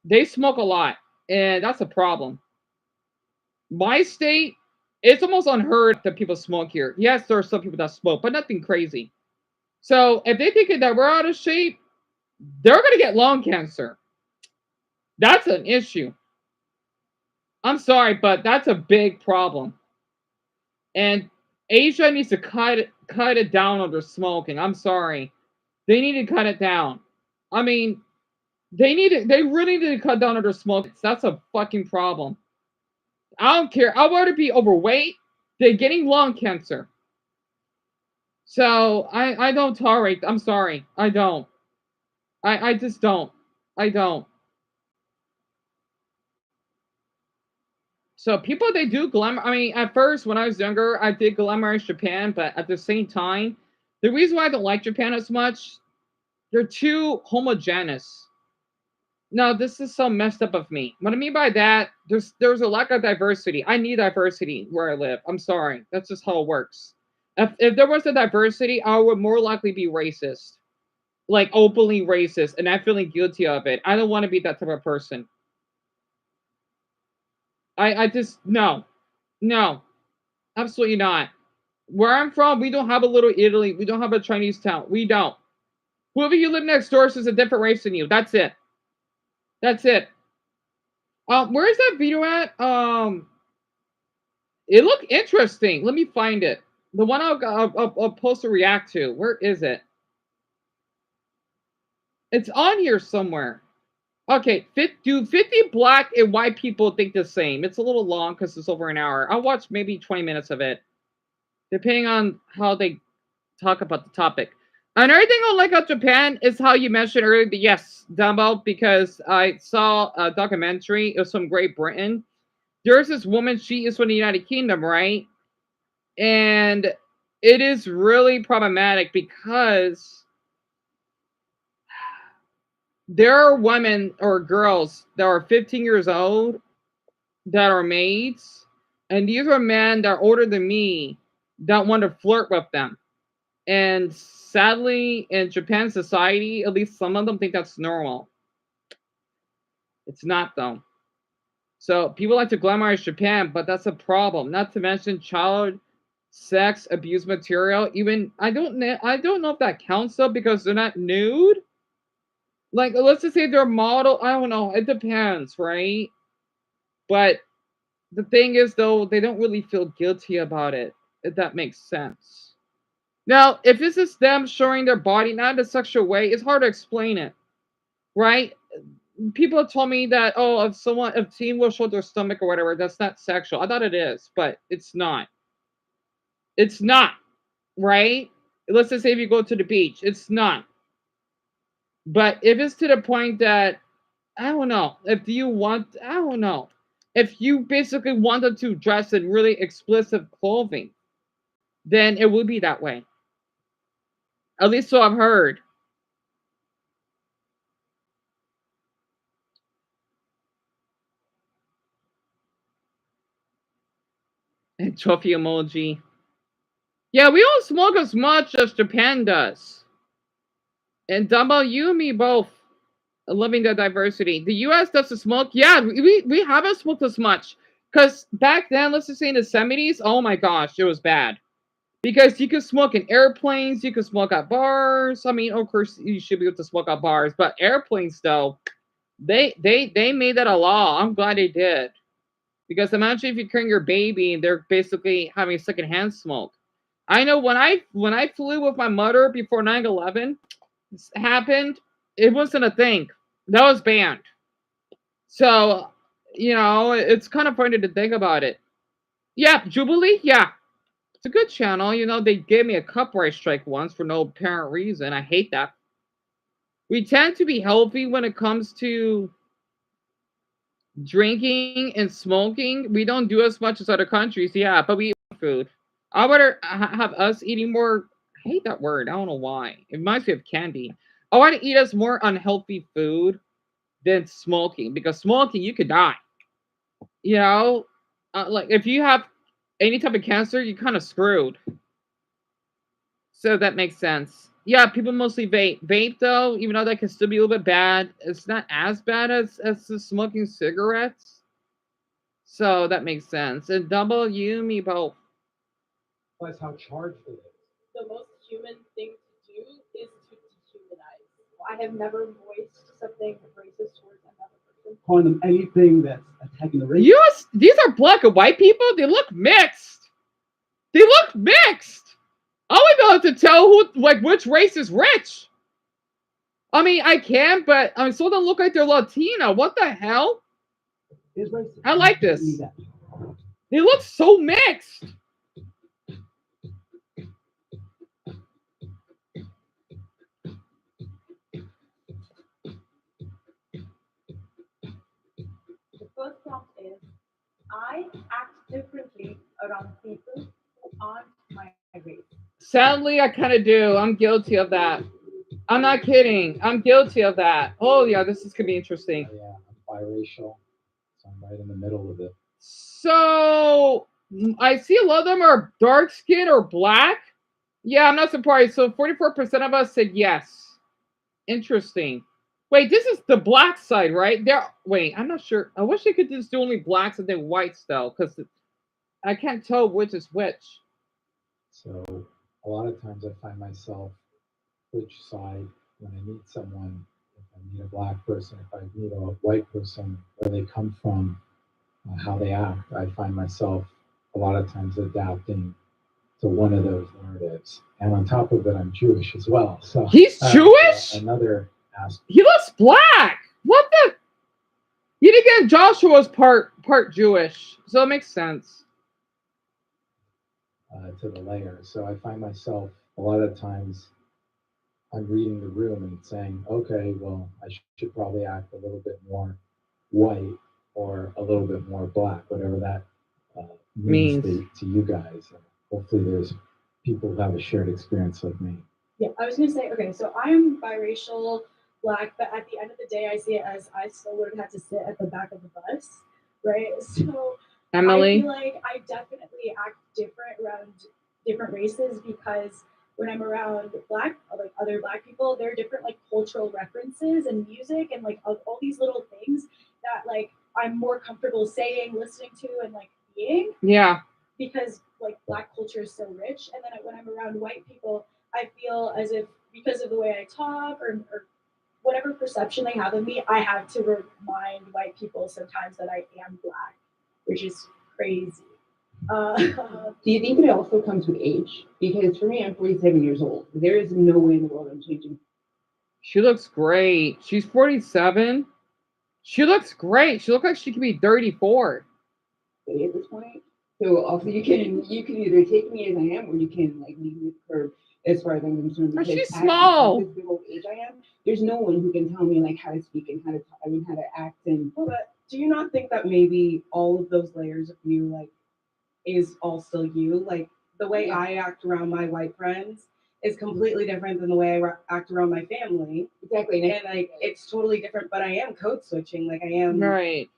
they smoke a lot, and that's a problem. My state, it's almost unheard that people smoke here. Yes, there are some people that smoke, but nothing crazy. So if they think that we're out of shape, they're going to get lung cancer. That's an issue. I'm sorry, but that's a big problem. And Asia needs to cut it down on their smoking. I'm sorry. They need to cut it down. I mean, they really need to cut down on their smoking. That's a fucking problem. I don't care. I'd rather be overweight than getting lung cancer. So I don't tolerate. I'm sorry. I don't. I just don't. I don't. So people, they do glamour. I mean, at first when I was younger, I did glamorize Japan, but at the same time, the reason why I don't like Japan as much, they're too homogeneous. No, this is so messed up of me. What I mean by that, there's a lack of diversity. I need diversity where I live. I'm sorry. That's just how it works. If there was a diversity, I would more likely be racist. Like openly racist, and I'm feeling guilty of it. I don't want to be that type of person. I just no, absolutely not. Where I'm from, we don't have a little Italy. We don't have a Chinese town. We don't. Whoever you live next door is a different race than you. That's it. That's it. Where's that video at? It looked interesting. Let me find it. The one I'll post to react to. Where is it? It's on here somewhere. Okay, 50 black and white people think the same. It's a little long because it's over an hour. I'll watch maybe 20 minutes of it, depending on how they talk about the topic. Another thing I like about Japan is how you mentioned earlier, yes, Dumbo, because I saw a documentary of some Great Britain. There's this woman, she is from the United Kingdom, right? And it is really problematic because there are women or girls that are 15 years old that are maids, and these are men that are older than me that want to flirt with them. And sadly, in Japan society, at least some of them think that's normal. It's not, though. So people like to glamorize Japan, but that's a problem. Not to mention child sex abuse material. Even I don't know if that counts though, because they're not nude. Like, let's just say they're model. I don't know. It depends, right? But the thing is, though, they don't really feel guilty about it, if that makes sense. Now, if this is them showing their body, not in a sexual way, it's hard to explain it, right? People told me that, oh, if teen will show their stomach or whatever, that's not sexual. I thought it is, but it's not. It's not, right? Let's just say if you go to the beach, it's not. But if it's to the point that, I don't know, I don't know. If you basically wanted to dress in really explicit clothing, then it would be that way. At least so I've heard. And trophy emoji. Yeah, we don't smoke as much as Japan does. And Dumbo, you and me both loving the diversity. The US doesn't smoke. Yeah, we haven't smoked as much. Because back then, let's just say in the 70s, oh my gosh, it was bad. Because you could smoke in airplanes, you could smoke at bars. I mean, of course, you should be able to smoke at bars, but airplanes, though, they made that a law. I'm glad they did. Because imagine if you're carrying your baby and they're basically having secondhand smoke. I know when I flew with my mother before 9/11 happened, it wasn't a thing. That was banned. So, it's kind of funny to think about it. Yeah, Jubilee, yeah. It's a good channel. They gave me a copyright strike once for no apparent reason. I hate that. We tend to be healthy when it comes to drinking and smoking. We don't do as much as other countries, yeah, but we eat food. I would have us eating more. I hate that word. I don't know why. It reminds me of candy. I want to eat us more unhealthy food than smoking, because smoking, you could die. Like if you have any type of cancer, you're kind of screwed. So that makes sense. Yeah, people mostly vape. Vape, though, even though that can still be a little bit bad, it's not as bad as the smoking cigarettes. So that makes sense. And double you, me both. That's how charged it is. The most human thing to do is to dehumanize. I have never voiced something racist towards another person. Calling them anything that's attacking the race. Yes, these are black and white people. They look mixed. They look mixed. I would be able to tell which race is rich. I mean, I can, but I still don't look like they're Latino. What the hell? I like this. They look so mixed. The first prompt is, I act differently around people who aren't my race. Sadly, I kind of do. I'm guilty of that. I'm not kidding. I'm guilty of that. Oh, yeah, this is going to be interesting. Yeah, I'm biracial. So I'm right in the middle of it. So, I see a lot of them are dark skin or black. Yeah, I'm not surprised. So, 44% of us said yes. Interesting. Wait, this is the black side, right? Wait, I'm not sure. I wish they could just do only blacks and then whites, though, because I can't tell which is which. So a lot of times I find myself which side when I meet someone. If I meet a black person, if I meet a white person, where they come from, how they act, I find myself a lot of times adapting to one of those narratives. And on top of it, I'm Jewish as well. So He's Jewish? Another aspect. He looks black. What the? Yet again, Joshua's part Jewish, so it makes sense. To the layer. So I find myself a lot of times I'm reading the room and saying, okay, well, I should probably act a little bit more white or a little bit more black, whatever that means to you guys. And hopefully there's people who have a shared experience like me. Yeah, I was gonna say, okay, so I'm biracial, black, but at the end of the day, I see it as I still would have had to sit at the back of the bus, right? So Emily? I feel like I definitely act different around different races because when I'm around black, like other black people, there are different like cultural references and music and like all these little things that like I'm more comfortable saying, listening to, and like being. Yeah. Because like black culture is so rich, and then when I'm around white people, I feel as if because of the way I talk or whatever perception they have of me, I have to remind white people sometimes that I am black, which is crazy. Do you think it also comes with age? Because for me, I'm 47 years old. There is no way in the world I'm changing. She looks great. She's 47. She looks great. She looks like she could be 34. At this point, so also you can either take me as I am, or you can like leave me with the curve as far as I'm concerned. But Because she's small. At this big old age I am, there's no one who can tell me like how to speak and how to talk, how to act and. Well, but do you not think that maybe all of those layers of you like is all still you? Like the way I act around my white friends is completely different than the way I act around my family. Exactly. And like it's totally different, but I am code switching. Like I am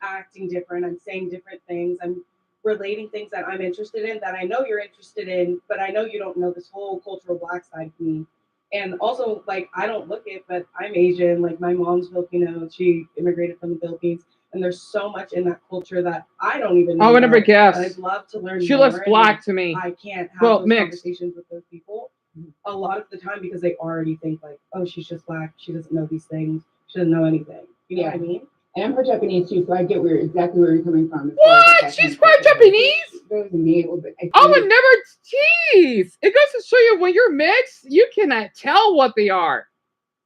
acting different. I'm saying different things. I'm relating things that I'm interested in that I know you're interested in, but I know you don't know this whole cultural black side of me. And also, like, I don't look it, but I'm Asian. Like, my mom's Filipino. She immigrated from the Philippines. And there's so much in that culture that I don't even know. I would never guess. I'd love to learn She more, looks black and to me. I can't have Well, those mixed. conversations with those people a lot of the time because they already think, like, oh, she's just black. She doesn't know these things. She doesn't know anything. You know what I mean? And I'm part Japanese too, so I get exactly where you're coming from. What? She's part Japanese? Those me a little bit. I would never tease. It goes to show you when you're mixed, you cannot tell what they are.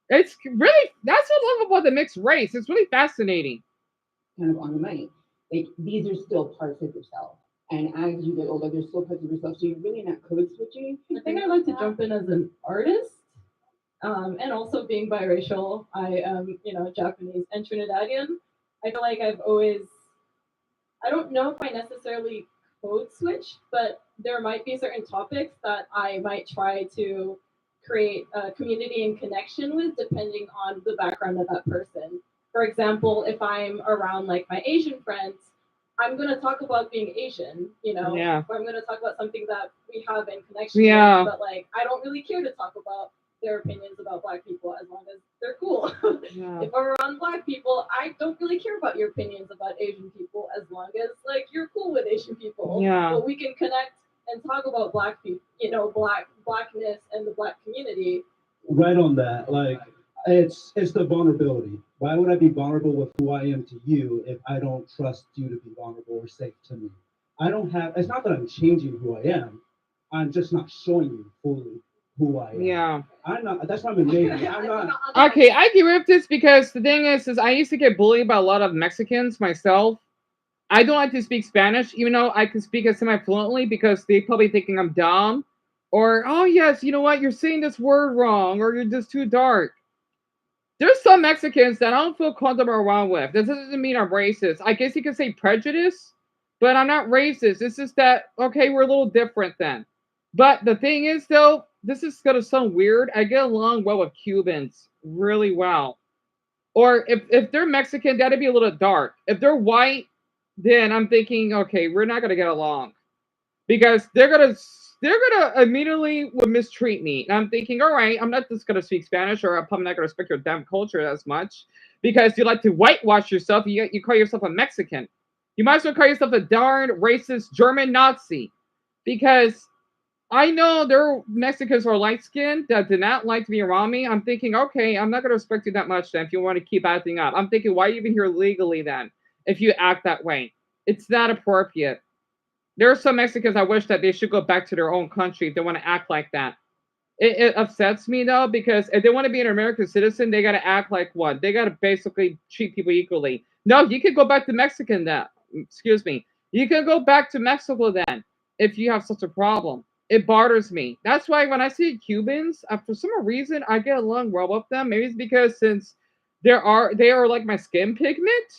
It's really, that's what I love about the mixed race. It's really fascinating. Kind of on the money. Like these are still parts of yourself. And as you get older, there's still parts of yourself. So you're really not code switching. I think I'd like to jump in as an artist. And also being biracial, I am, Japanese and Trinidadian. I feel like I've always, I don't know if I necessarily code switch, but there might be certain topics that I might try to create a community and connection with depending on the background of that person. For example, if I'm around like my Asian friends, I'm going to talk about being Asian, Yeah. or I'm going to talk about something that we have in connection Yeah. with, but like, I don't really care to talk about their opinions about black people as long as they're cool. Yeah. If I'm around black people, I don't really care about your opinions about Asian people as long as like you're cool with Asian people. Yeah. But we can connect and talk about black people, blackness and the black community. Right on that. Like it's the vulnerability. Why would I be vulnerable with who I am to you if I don't trust you to be vulnerable or safe to me? It's not that I'm changing who I am. I'm just not showing you fully who I am. Yeah. I'm not, that's why I'm a Navy. I'm not. Okay, I agree with this because the thing is I used to get bullied by a lot of Mexicans myself. I don't like to speak Spanish, even though I can speak it semi-fluently because they probably thinking I'm dumb. Or, oh yes, you know what, you're saying this word wrong, or you're just too dark. There's some Mexicans that I don't feel comfortable around with. This doesn't mean I'm racist. I guess you could say prejudice, but I'm not racist. It's just that, okay, we're a little different then. But the thing is, though, this is going to sound weird. I get along well with Cubans really well. Or if they're Mexican, that'd be a little dark. If they're white, then I'm thinking, okay, we're not going to get along. Because they're going to immediately would mistreat me. And I'm thinking, all right, I'm not just going to speak Spanish, or I'm probably not going to respect your damn culture as much. Because you like to whitewash yourself. You call yourself a Mexican. You might as well call yourself a darn racist German Nazi. Because I know there are Mexicans who are light skinned that did not like to be around me. I'm thinking, okay, I'm not going to respect you that much then if you want to keep acting up. I'm thinking, why are you even here legally then if you act that way? It's not appropriate. There are some Mexicans I wish that they should go back to their own country if they want to act like that. It upsets me though because if they want to be an American citizen, they got to act like what? They got to basically treat people equally. No, you could go back to Mexican then. Excuse me. You can go back to Mexico then if you have such a problem. It bothers me. That's why when I see Cubans, for some reason I get along well with them. Maybe it's because since they are like my skin pigment,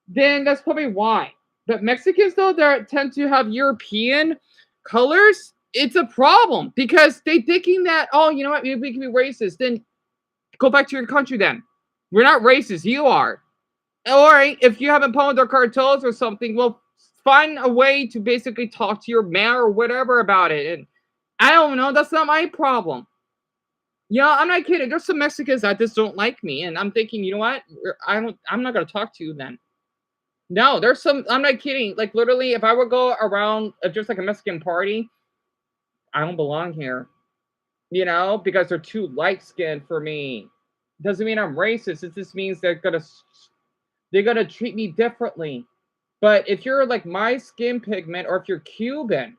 then that's probably why. But Mexicans though that tend to have European colors, it's a problem because they thinking that, oh, you know what, maybe we can be racist. Then go back to your country then. We're not racist, you are. All right, if you haven't pwned their cartels or something, well, find a way to basically talk to your mayor or whatever about it. And I don't know, that's not my problem. Yeah, I'm not kidding. There's some Mexicans that just don't like me, and I'm thinking, you know what? I'm not gonna talk to you then. No, there's some. I'm not kidding. Like literally, if I would go around just like a Mexican party, I don't belong here. You know, because they're too light skinned for me. Doesn't mean I'm racist. It just means they're gonna treat me differently. But if you're like my skin pigment, or if you're Cuban,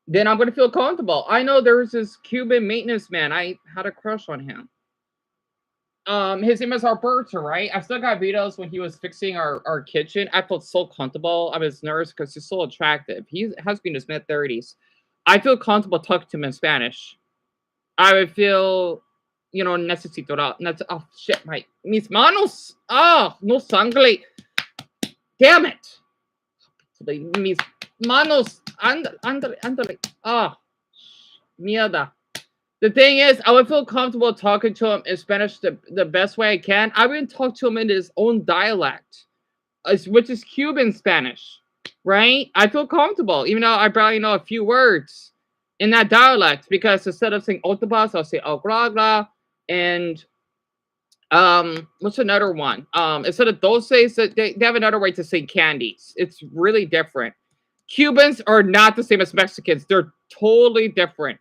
then I'm gonna feel comfortable. I know there's this Cuban maintenance man. I had a crush on him. His name is Alberto, right? I still got videos when he was fixing our kitchen. I felt so comfortable. I was nervous because he's so attractive. He has been in his mid-30s. I feel comfortable talking to him in Spanish. I would feel, necesito oh shit, mis manos. Oh, no sangre. Damn it. Mis manos. Ándale. Oh, mierda. The thing is, I would feel comfortable talking to him in Spanish the best way I can. I would talk to him in his own dialect, which is Cuban Spanish, right? I feel comfortable, even though I barely know a few words in that dialect, because instead of saying otobas, I'll say ogragra, and what's another one? Instead of dulces, they have another way to say candies. It's really different. Cubans are not the same as Mexicans. They're totally different.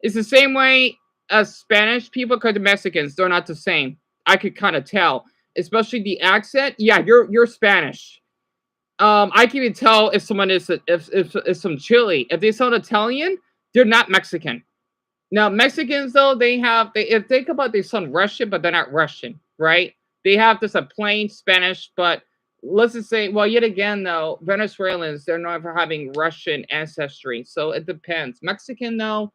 It's the same way as Spanish people come to Mexicans. They're not the same. I could kind of tell, especially the accent. Yeah, you're Spanish. I can even tell if someone is if some Chile. If they sound Italian, they're not Mexican. Now Mexicans though if think about they sound Russian, but they're not Russian, right? They have this a plain Spanish, but let's just say, well, yet again though, Venezuelans they're known for having Russian ancestry, so it depends. Mexican though.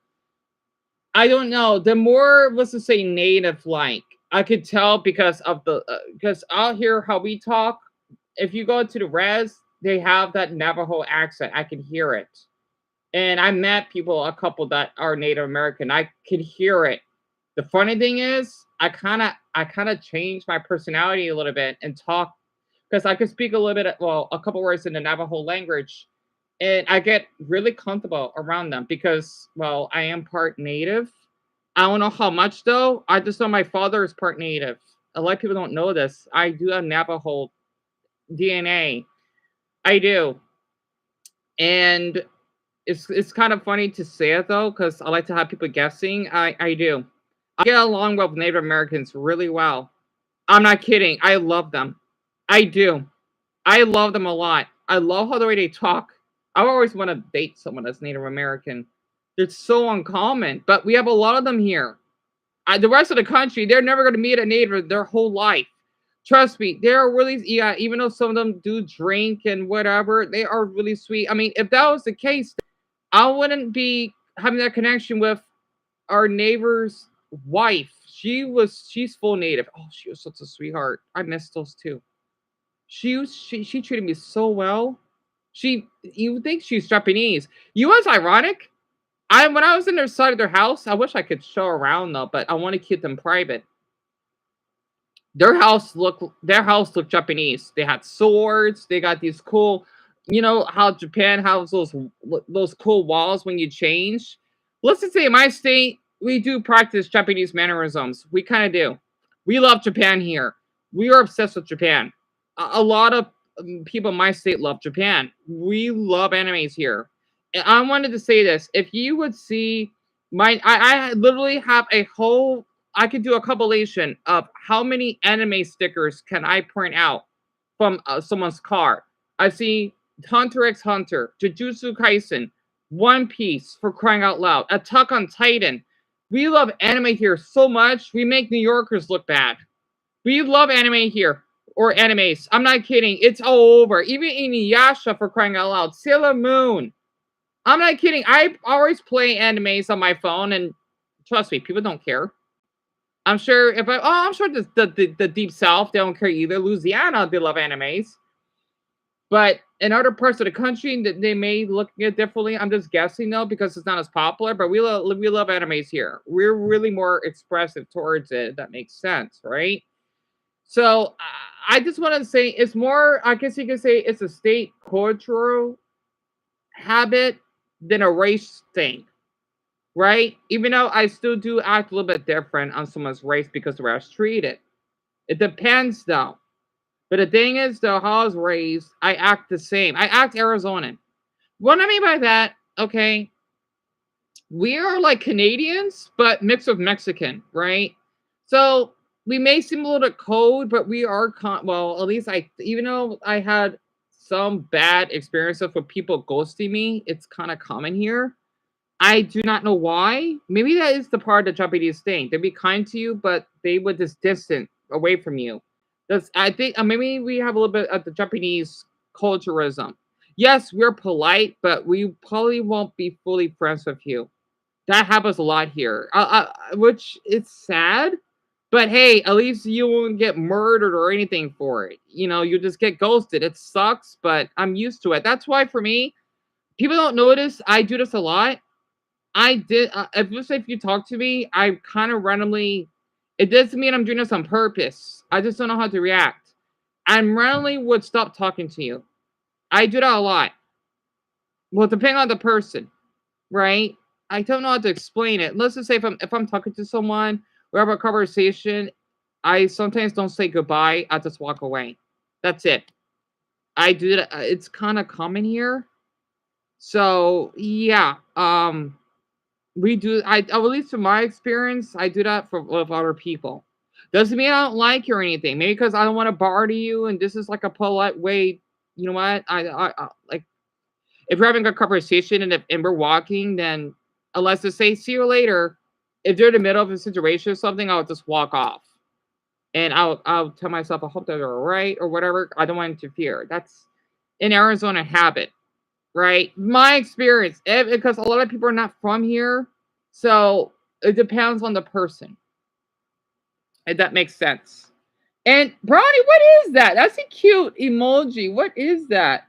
I don't know. The more, let's just say, native-like. I could tell because of because out here how we talk. If you go to the res, they have that Navajo accent. I can hear it, and I met a couple that are Native American. I could hear it. The funny thing is, I kind of changed my personality a little bit and talk because I could speak a little bit, well, a couple words in the Navajo language. And I get really comfortable around them because, well, I am part native. I don't know how much though. I just know my father is part native. A lot of people don't know this. I do have Navajo DNA. I do. And it's kind of funny to say it though, because I like to have people guessing. I do. I get along with Native Americans really well. I'm not kidding. I love them. I do. I love them a lot. I love how the way they talk. I always want to date someone that's Native American. It's so uncommon, but we have a lot of them here. The rest of the country, they're never going to meet a Native their whole life. Trust me, they are really, yeah, even though some of them do drink and whatever, they are really sweet. I mean, if that was the case, I wouldn't be having that connection with our neighbor's wife. She's full Native. Oh, she was such a sweetheart. I miss those too. She treated me so well. You would think she's Japanese. You know what's ironic? When I was in their side of their house, I wish I could show around though, but I want to keep them private. Their house looked Japanese. They had swords. They got these cool, you know how Japan has those cool walls when you change. Let's just say in my state, we do practice Japanese mannerisms. We kind of do. We love Japan here. We are obsessed with Japan. A lot of people in my state love Japan. We love animes here. I wanted to say this. If you would see I literally have a whole, I could do a compilation of how many anime stickers can I print out from someone's car. I see Hunter x Hunter, Jujutsu Kaisen, One Piece, for crying out loud, Attack on Titan. We love anime here so much, we make New Yorkers look bad. We love anime here, or animes. I'm not kidding. It's all over. Even Inuyasha, for crying out loud. Sailor Moon. I'm not kidding. I always play animes on my phone, and trust me, people don't care. I'm sure I'm sure the Deep South, they don't care either. Louisiana, they love animes. But in other parts of the country, they may look at it differently. I'm just guessing, though, because it's not as popular. But we love animes here. We're really more expressive towards it. If that makes sense, right? So I just want to say it's more, I guess you could say it's a state cultural habit than a race thing, right? Even though I still do act a little bit different on someone's race because of where I was treated. It depends, though. But the thing is, though, how I was raised, I act the same. I act Arizonan. What I mean by that, okay, we are like Canadians, but mixed with Mexican, right? So we may seem a little bit cold, but we are, well, at least even though I had some bad experiences with people ghosting me, it's kind of common here. I do not know why. Maybe that is the part of the Japanese thing. They'd be kind to you, but they would just distant away from you. I think maybe we have a little bit of the Japanese culturism. Yes, we're polite, but we probably won't be fully friends with you. That happens a lot here, which it's sad. But hey, at least you won't get murdered or anything for it. You know, you just get ghosted. It sucks, but I'm used to it. That's why for me, people don't notice I do this a lot. I did. If you talk to me, I kind of randomly. It doesn't mean I'm doing this on purpose. I just don't know how to react. I randomly would stop talking to you. I do that a lot. Well, depending on the person, right? I don't know how to explain it. Let's just say if I'm talking to someone, we have a conversation. I sometimes don't say goodbye. I just walk away. That's it. I do that. It's kind of common here. So yeah. We do. At least from my experience, I do that with other people. Doesn't mean I don't like you or anything. Maybe because I don't want to bother you, and this is like a polite way. You know what? I like if we're having a conversation and we're walking, then unless they say see you later, if they're in the middle of a situation or something, I'll just walk off, and I'll tell myself I hope they're all right or whatever. I don't want to interfere. That's an Arizona habit. Right? My experience, because a lot of people are not from here, so it depends on the person. If that makes sense. And Brownie, what is that? That's a cute emoji. What is that?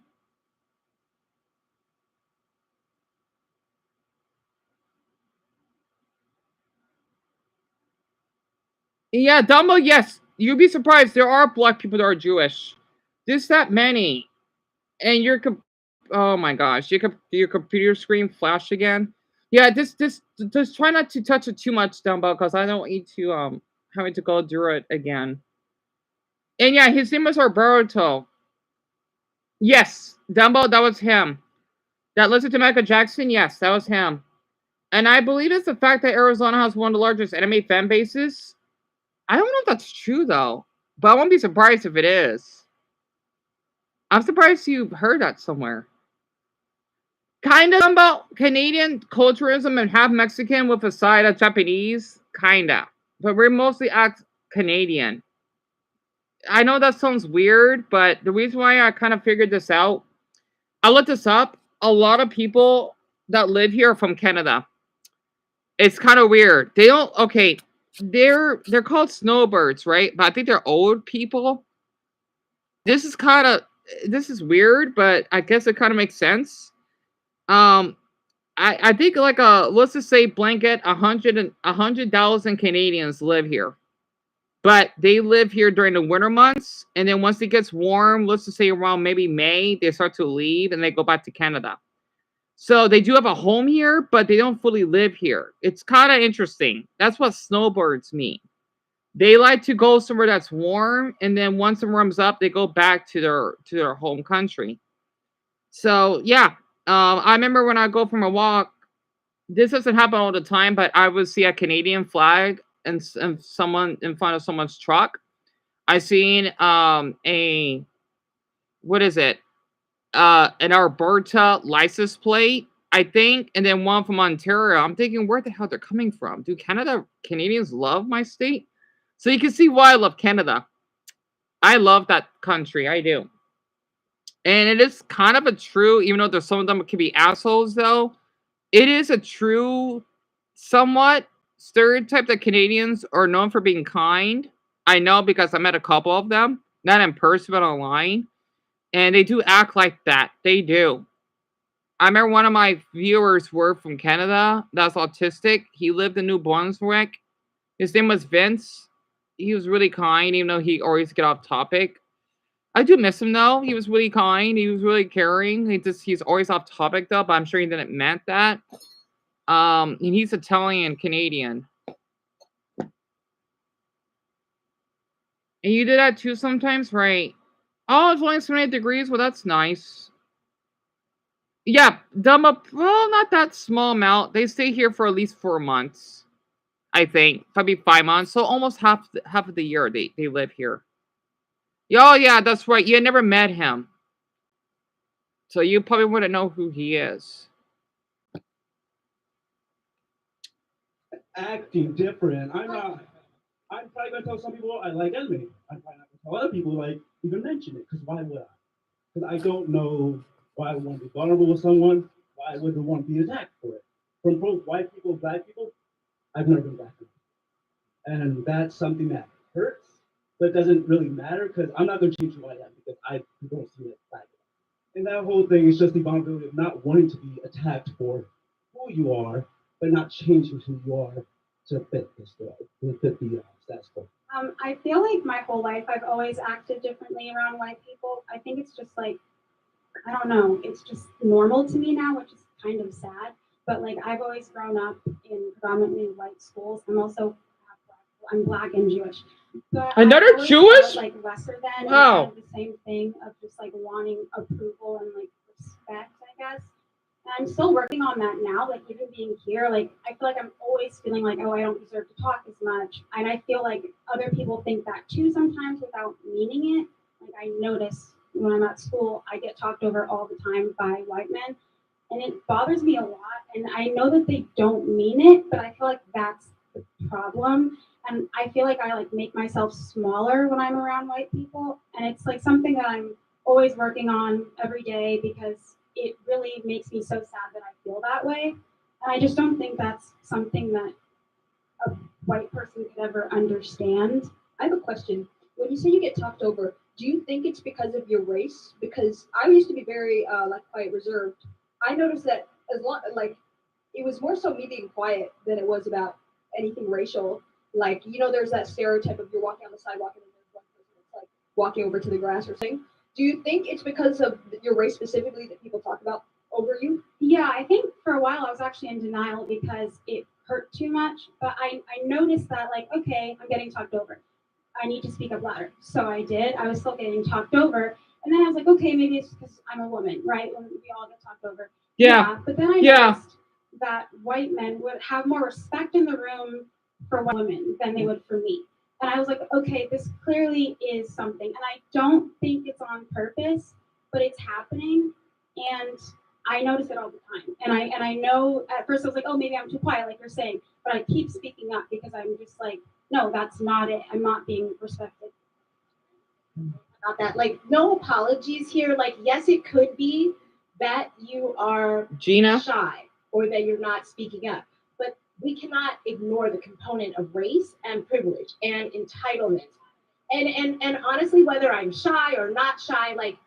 Yeah, Dumbo, yes. You'd be surprised. There are black people that are Jewish. There's that many. And oh my gosh, your computer screen flash again. Yeah, just try not to touch it too much, Dumbo, because I don't need to having to go through it again. And yeah, his name was Roberto. Yes, Dumbo, that was him. That listened to Michael Jackson, yes, that was him. And I believe it's the fact that Arizona has one of the largest anime fan bases. I don't know if that's true though, but I won't be surprised if it is. I'm surprised you heard that somewhere. Kind of about Canadian culturalism and half Mexican with a side of Japanese, kinda. But we're mostly Canadian. I know that sounds weird, but the reason why I kind of figured this out, I looked this up. A lot of people that live here are from Canada. It's kind of weird. They don't. Okay, they're called snowbirds, right? But I think they're old people. This is weird, but I guess it kind of makes sense. I think like let's just say blanket 100,000 Canadians live here. But they live here during the winter months, and then once it gets warm, let's just say around maybe May, they start to leave and they go back to Canada. So they do have a home here, but they don't fully live here. It's kind of interesting. That's what snowbirds mean. They like to go somewhere that's warm, and then once it warms up, they go back to their home country. So yeah, I remember when I go for a walk, this doesn't happen all the time, but I would see a Canadian flag and someone in front of someone's truck. I seen a what is it? An Alberta license plate, I think, and then one from Ontario. I'm thinking, where the hell they're coming from? Do Canadians love my state? So you can see why I love Canada. I love that country. I do. And it is kind of a true, even though there's some of them can be assholes, though, it is a true, somewhat stereotype that Canadians are known for being kind. I know because I met a couple of them, not in person, but online. And they do act like that. They do. I remember one of my viewers were from Canada that's autistic. He lived in New Brunswick. His name was Vince. He was really kind, even though he always get off topic. I do miss him though. He was really kind. He was really caring. He's always off topic though, but I'm sure he didn't meant that. And he's Italian Canadian. And you do that too sometimes, right? Oh, it's only 78 degrees. Well, that's nice. Yeah, well, not that small amount. They stay here for at least 4 months, I think, probably 5 months. So almost half of the year they live here. Oh yeah, that's right. You never met him, so you probably wouldn't know who he is. Acting different. I'm probably gonna tell some people I like anime. I'm probably not gonna tell other people like even mention it because why would I? Because I don't know why I would want to be vulnerable with someone. Why I wouldn't want to be attacked for it. From both white people, black people, I've never been black people. And that's something that hurts, but doesn't really matter because I'm not going to change who I am because I don't see it black. And that whole thing is just the vulnerability of not wanting to be attacked for who you are, but not changing who you are to fit this world, to fit the status quo. I feel like my whole life I've always acted differently around white people. I think it's just like, I don't know, it's just normal to me now, which is kind of sad. But like I've always grown up in predominantly white schools. I'm black and Jewish. But Another Jewish? Like lesser than, wow. And kind of the same thing of just like wanting approval and like respect, I guess. And I'm still working on that now. Like even being here, like I feel like I'm always feeling like, oh, I don't deserve to talk as much. And I feel like other people think that too sometimes without meaning it. Like I notice when I'm at school, I get talked over all the time by white men. And it bothers me a lot. And I know that they don't mean it, but I feel like that's the problem. And I feel like I like make myself smaller when I'm around white people. And it's like something that I'm always working on every day because it really makes me so sad that I feel that way. And I just don't think that's something that a white person could ever understand. I have a question. When you say you get talked over, do you think it's because of your race? Because I used to be very like quite reserved. I noticed that as long like it was more so me being quiet than it was about anything racial. Like, you know, there's that stereotype of you're walking on the sidewalk and then there's one person that's like walking over to the grass or something. Do you think it's because of your race specifically that people talk about over you? Yeah, I think for a while I was actually in denial because it hurt too much. But I noticed that like, okay, I'm getting talked over. I need to speak up louder. So I did. I was still getting talked over. And then I was like, okay, maybe it's because I'm a woman, right? When we all get talked over. Yeah. But then I noticed that white men would have more respect in the room for women than they would for me. And I was like, okay, this clearly is something. And I don't think it's on purpose, but it's happening. And I notice it all the time. And I know at first I was like, oh, maybe I'm too quiet, like you're saying. But I keep speaking up because I'm just like, no, that's not it. I'm not being respected. About that. Like, no apologies here. Like, yes, it could be that you are Gina? shy or that you're not speaking up. But we cannot ignore the component of race and privilege and entitlement. And honestly, whether I'm shy or not shy, like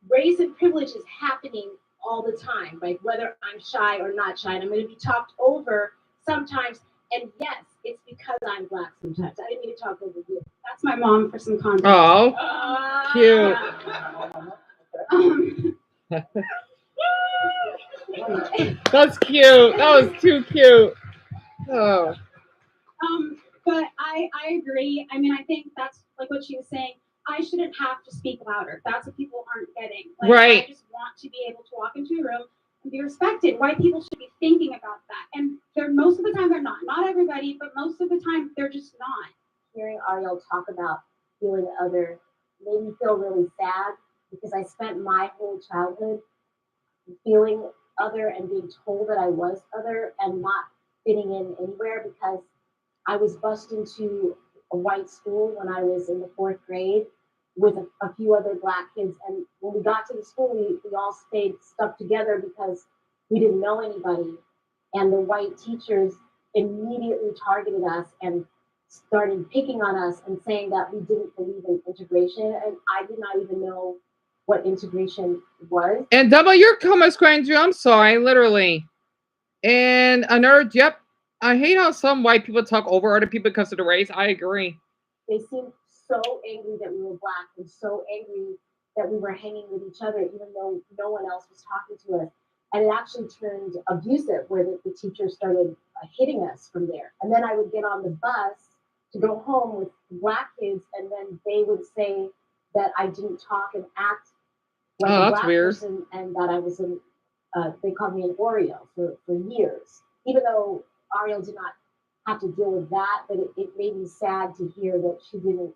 race and privilege is happening all the time. Like whether I'm shy or not shy, and I'm going to be talked over sometimes. And yes, it's because I'm black sometimes. I didn't mean to talk over you. That's my mom for some context. Oh, cute. That's cute. That was too cute. Oh. But I agree. I mean, I think that's like what she was saying. I shouldn't have to speak louder. That's what people aren't getting. Like, right. I just want to be able to walk into a room, and be respected. White people should be thinking about that. And they're most of the time they're not. Not everybody, but most of the time they're just not. Hearing Ariel talk about feeling other made me feel really sad because I spent my whole childhood feeling other and being told that I was other and not fitting in anywhere because I was bused into a white school when I was in the 4th grade with a few other Black kids. And when we got to the school, we all stayed stuck together because we didn't know anybody. And the white teachers immediately targeted us and started picking on us and saying that we didn't believe in integration. And I did not even know what integration was. And double your comments, Grandview. I'm sorry, literally. And another, yep. I hate how some white people talk over other people because of the race. I agree. They seemed so angry that we were Black and so angry that we were hanging with each other, even though no one else was talking to us. And it actually turned abusive where the teacher started hitting us from there. And then I would get on the bus to go home with Black kids, and then they would say that I didn't talk and act like a Black person, and that I was they called me an Oreo for years, even though Ariel did not have to deal with that, but it made me sad to hear that she didn't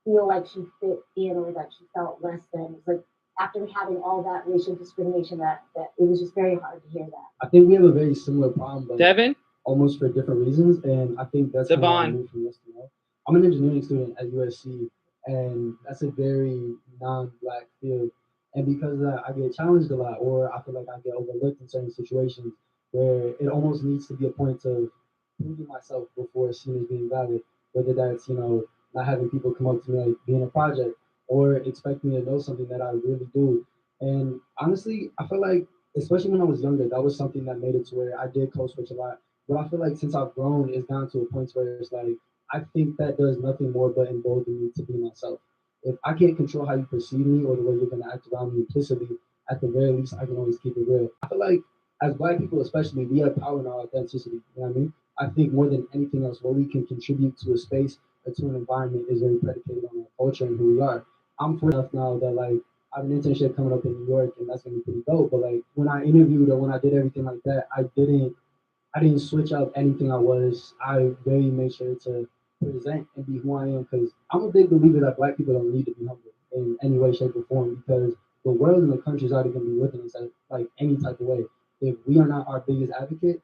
feel like she fit in or that she felt less than. It's like after having all that racial discrimination, that it was just very hard to hear that. I think we have a very similar problem, but Devin? Almost for different reasons, and I think that's kind of why I moved from West to North. I'm an engineering student at USC, and that's a very non-Black field. And because of that, I get challenged a lot, or I feel like I get overlooked in certain situations where it almost needs to be a point of proving myself before seen as being valid. Whether that's not having people come up to me like being a project, or expect me to know something that I really do. And honestly, I feel like, especially when I was younger, that was something that made it to where I did code switch a lot. But I feel like since I've grown, it's gotten to a point where it's like, I think that does nothing more but embolden me to be myself. If I can't control how you perceive me or the way you're going to act around me implicitly, at the very least, I can always keep it real. I feel like as Black people, especially, we have power in our authenticity. You know what I mean? I think more than anything else, what we can contribute to a space or to an environment is very predicated on our culture and who we are. I'm fortunate enough now that I have an internship coming up in New York, and that's gonna be pretty dope. But when I interviewed or when I did everything like that, I didn't switch up anything I was. I very made sure to present and be who I am, because I'm a big believer that Black people don't need to be humble in any way, shape, or form, because the world and the country is already going to be looking at us like any type of way. If we are not our biggest advocate,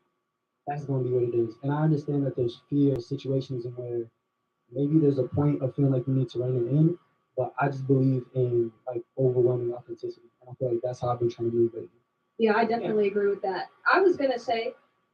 that's going to be what it is. And I understand that there's fear situations in where maybe there's a point of feeling like we need to rein it in, but I just believe in overwhelming authenticity, and I feel like that's how I've been trying to move lately. Yeah, I definitely agree with that. I was gonna say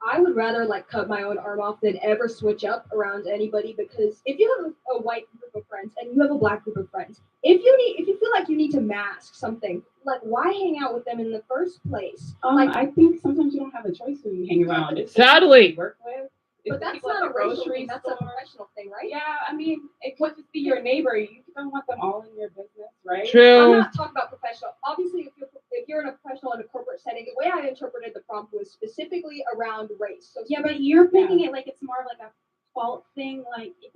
I would rather cut my own arm off than ever switch up around anybody, because if you have a white group of friends and you have a Black group of friends, if you feel like you need to mask something, why hang out with them in the first place? I think sometimes you don't have a choice who you hang around. It's Sadly. work with. But that's not a racial thing. That's a professional thing, right? Yeah, I mean, it could just be your neighbor. You don't want them all in your business, right? True. I'm not talking about professional. Obviously, if you're in a professional in a corporate setting, the way I interpreted the prompt was specifically around race. So yeah, but you're making it like it's more of like a fault thing.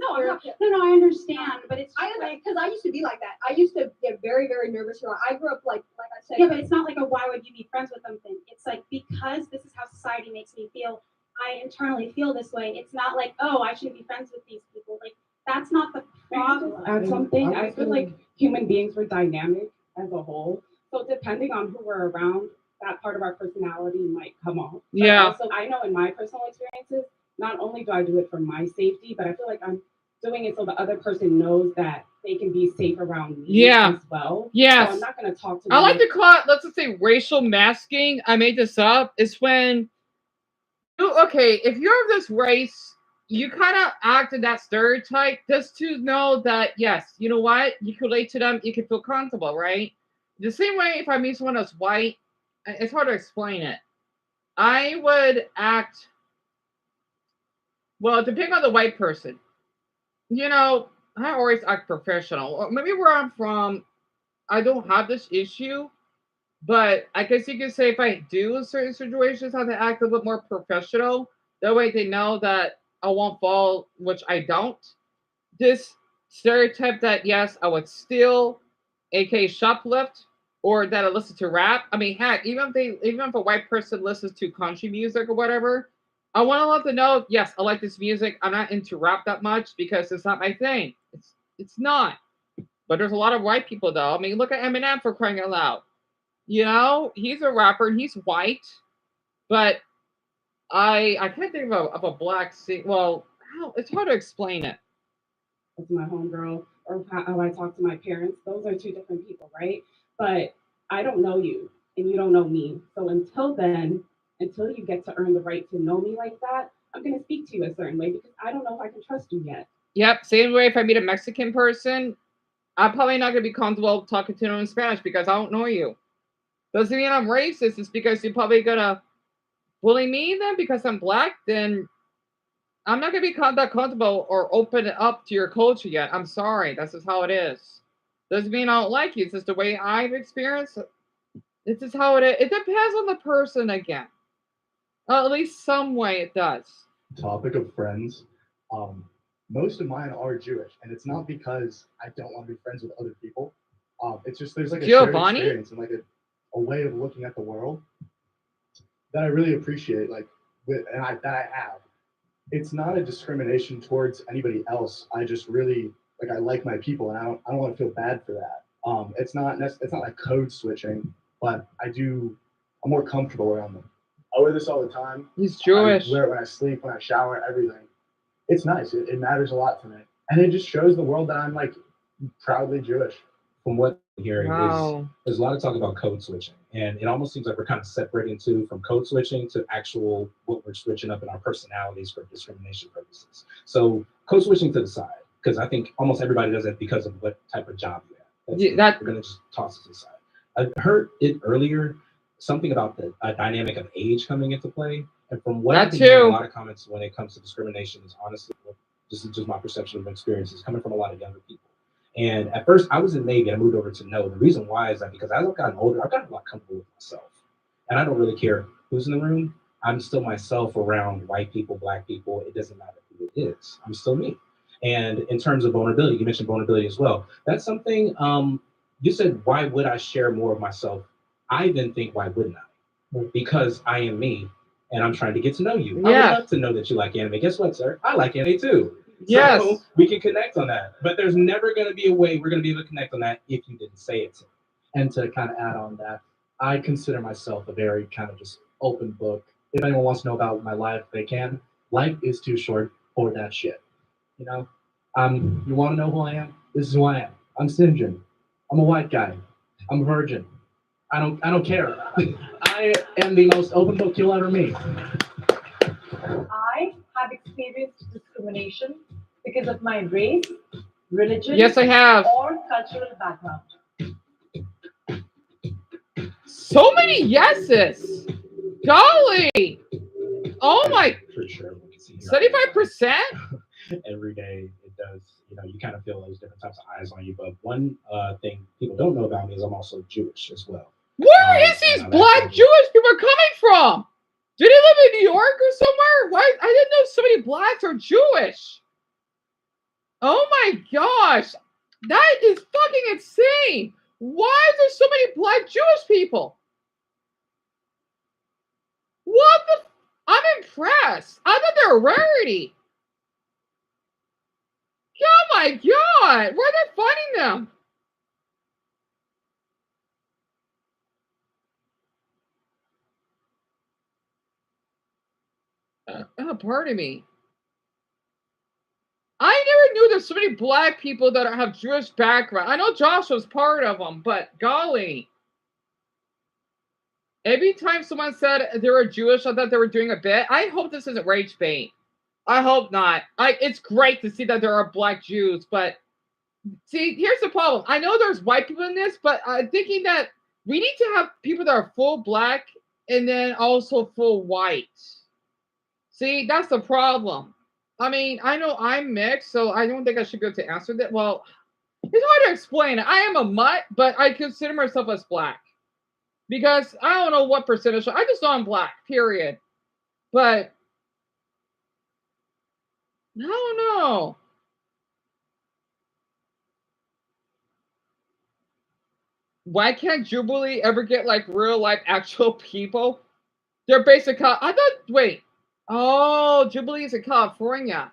No, I understand, but it's because I used to be like that. I used to get very, very nervous around. I grew up like I said. Yeah, but it's not like a why would you be friends with them thing. It's like, because this is how society makes me feel, I internally feel this way. It's not like, oh, I shouldn't be friends with these people. That's not the problem. Add something. I feel like human beings were dynamic as a whole. So depending on who we're around, that part of our personality might come off. Yeah. Also, I know in my personal experiences, not only do I do it for my safety, but I feel like I'm doing it so the other person knows that they can be safe around me as well. Yes. So I'm not going to talk to them. I like to call it, let's just say, racial masking. I made this up. It's when, if you're of this race, you kind of act in that stereotype just to know that, yes, you know what? You can relate to them. You can feel comfortable, right? The same way if I meet someone that's white, it's hard to explain it. I would act, well, depending on the white person. I always act professional. Or maybe where I'm from, I don't have this issue. But I guess you could say if I do in certain situations, have to act a bit more professional. That way they know that I won't fall, which I don't. This stereotype that, yes, I would steal, aka shoplift, or that listen to rap. I mean, heck, even if a white person listens to country music or whatever, I want to let them know, yes, I like this music. I'm not into rap that much because it's not my thing. It's not. But there's a lot of white people though. I mean, look at Eminem, for crying out loud. You know, he's a rapper and he's white, but I can't think of a black well, it's hard to explain it. With my homegirl or how I talk to my parents, those are two different people, right? But I don't know you and you don't know me. So until then, until you get to earn the right to know me like that, I'm going to speak to you a certain way because I don't know if I can trust you yet. Yep, same way if I meet a Mexican person, I'm probably not going to be comfortable talking to them in Spanish because I don't know you. Doesn't mean I'm racist. It's because you're probably going to bully me then because I'm black. Then I'm not going to be that comfortable or open up to your culture yet. I'm sorry. That's just how it is. Doesn't mean I don't like you. It's just the way I've experienced it. This is how it is. It depends on the person again. At least some way it does. Topic of friends. Most of mine are Jewish, and it's not because I don't want to be friends with other people. It's just there's like a shared experience and like a way of looking at the world that I really appreciate. Like that I have. It's not a discrimination towards anybody else. I just really I like my people, and I don't want to feel bad for that. It's not like code switching, but I'm more comfortable around them. I wear this all the time. He's Jewish. I wear it when I sleep, when I shower, everything. It's nice. It matters a lot to me, and it just shows the world that I'm like proudly Jewish. From what I'm hearing Wow. is there's a lot of talk about code switching, and it almost seems like we're kind of separating from code switching to actual what we're switching up in our personalities for discrimination purposes. So code switching to the side, because I think almost everybody does it because of what type of job you have. We're gonna just toss it to the side. I heard it earlier, something about the dynamic of age coming into play, and from what I've been hearing, a lot of comments when it comes to discrimination is honestly, this is just my perception of experiences coming from a lot of younger people. And at first, I was in Navy. I moved over to No. The reason why is that because as I've gotten older, I've gotten a lot comfortable with myself. And I don't really care who's in the room. I'm still myself around white people, black people. It doesn't matter who it is. I'm still me. And in terms of vulnerability, you mentioned vulnerability as well. That's something, you said, why would I share more of myself? I then think, why wouldn't I? Because I am me, and I'm trying to get to know you. I would love to know that you like anime. Guess what, sir? I like anime too. Yes. So we can connect on that. But there's never going to be a way we're going to be able to connect on that if you didn't say it to me. And to kind of add on that, I consider myself a very kind of just open book. If anyone wants to know about my life, they can. Life is too short for that shit. You know, you want to know who I am? This is who I am. I'm St. John. I'm a white guy. I'm a virgin. I don't care. I am the most open book you'll ever meet. I have experienced discrimination because of my race, religion, Yes, I have. or cultural background. So many yeses. Golly. Oh my. For sure. 75%? Every day it does, you kind of feel those different types of eyes on you. But one thing people don't know about me is I'm also Jewish as well. Where is these black Jewish people coming from? Do they live in New York or somewhere? Why? I didn't know so many blacks are Jewish. Oh my gosh. That is fucking insane. Why is there so many black Jewish people? What the? I'm impressed. I thought they were a rarity. Oh my god. Where are they finding them? Pardon me. I never knew there's so many black people that have Jewish background. I know Josh was part of them, but golly. Every time someone said they were Jewish, I thought they were doing a bit. I hope this isn't rage bait. I hope not. It's great to see that there are black Jews, but see, here's the problem. I know there's white people in this, but I'm thinking that we need to have people that are full black and then also full white. See, that's the problem. I mean, I know I'm mixed, so I don't think I should be able to answer that. Well, it's hard to explain. I am a mutt, but I consider myself as black. Because I don't know what percentage. I just know I'm black, period. But I don't know. Why can't Jubilee ever get like real life actual people? They're basically. I thought. Wait. Oh, Jubilee is in California.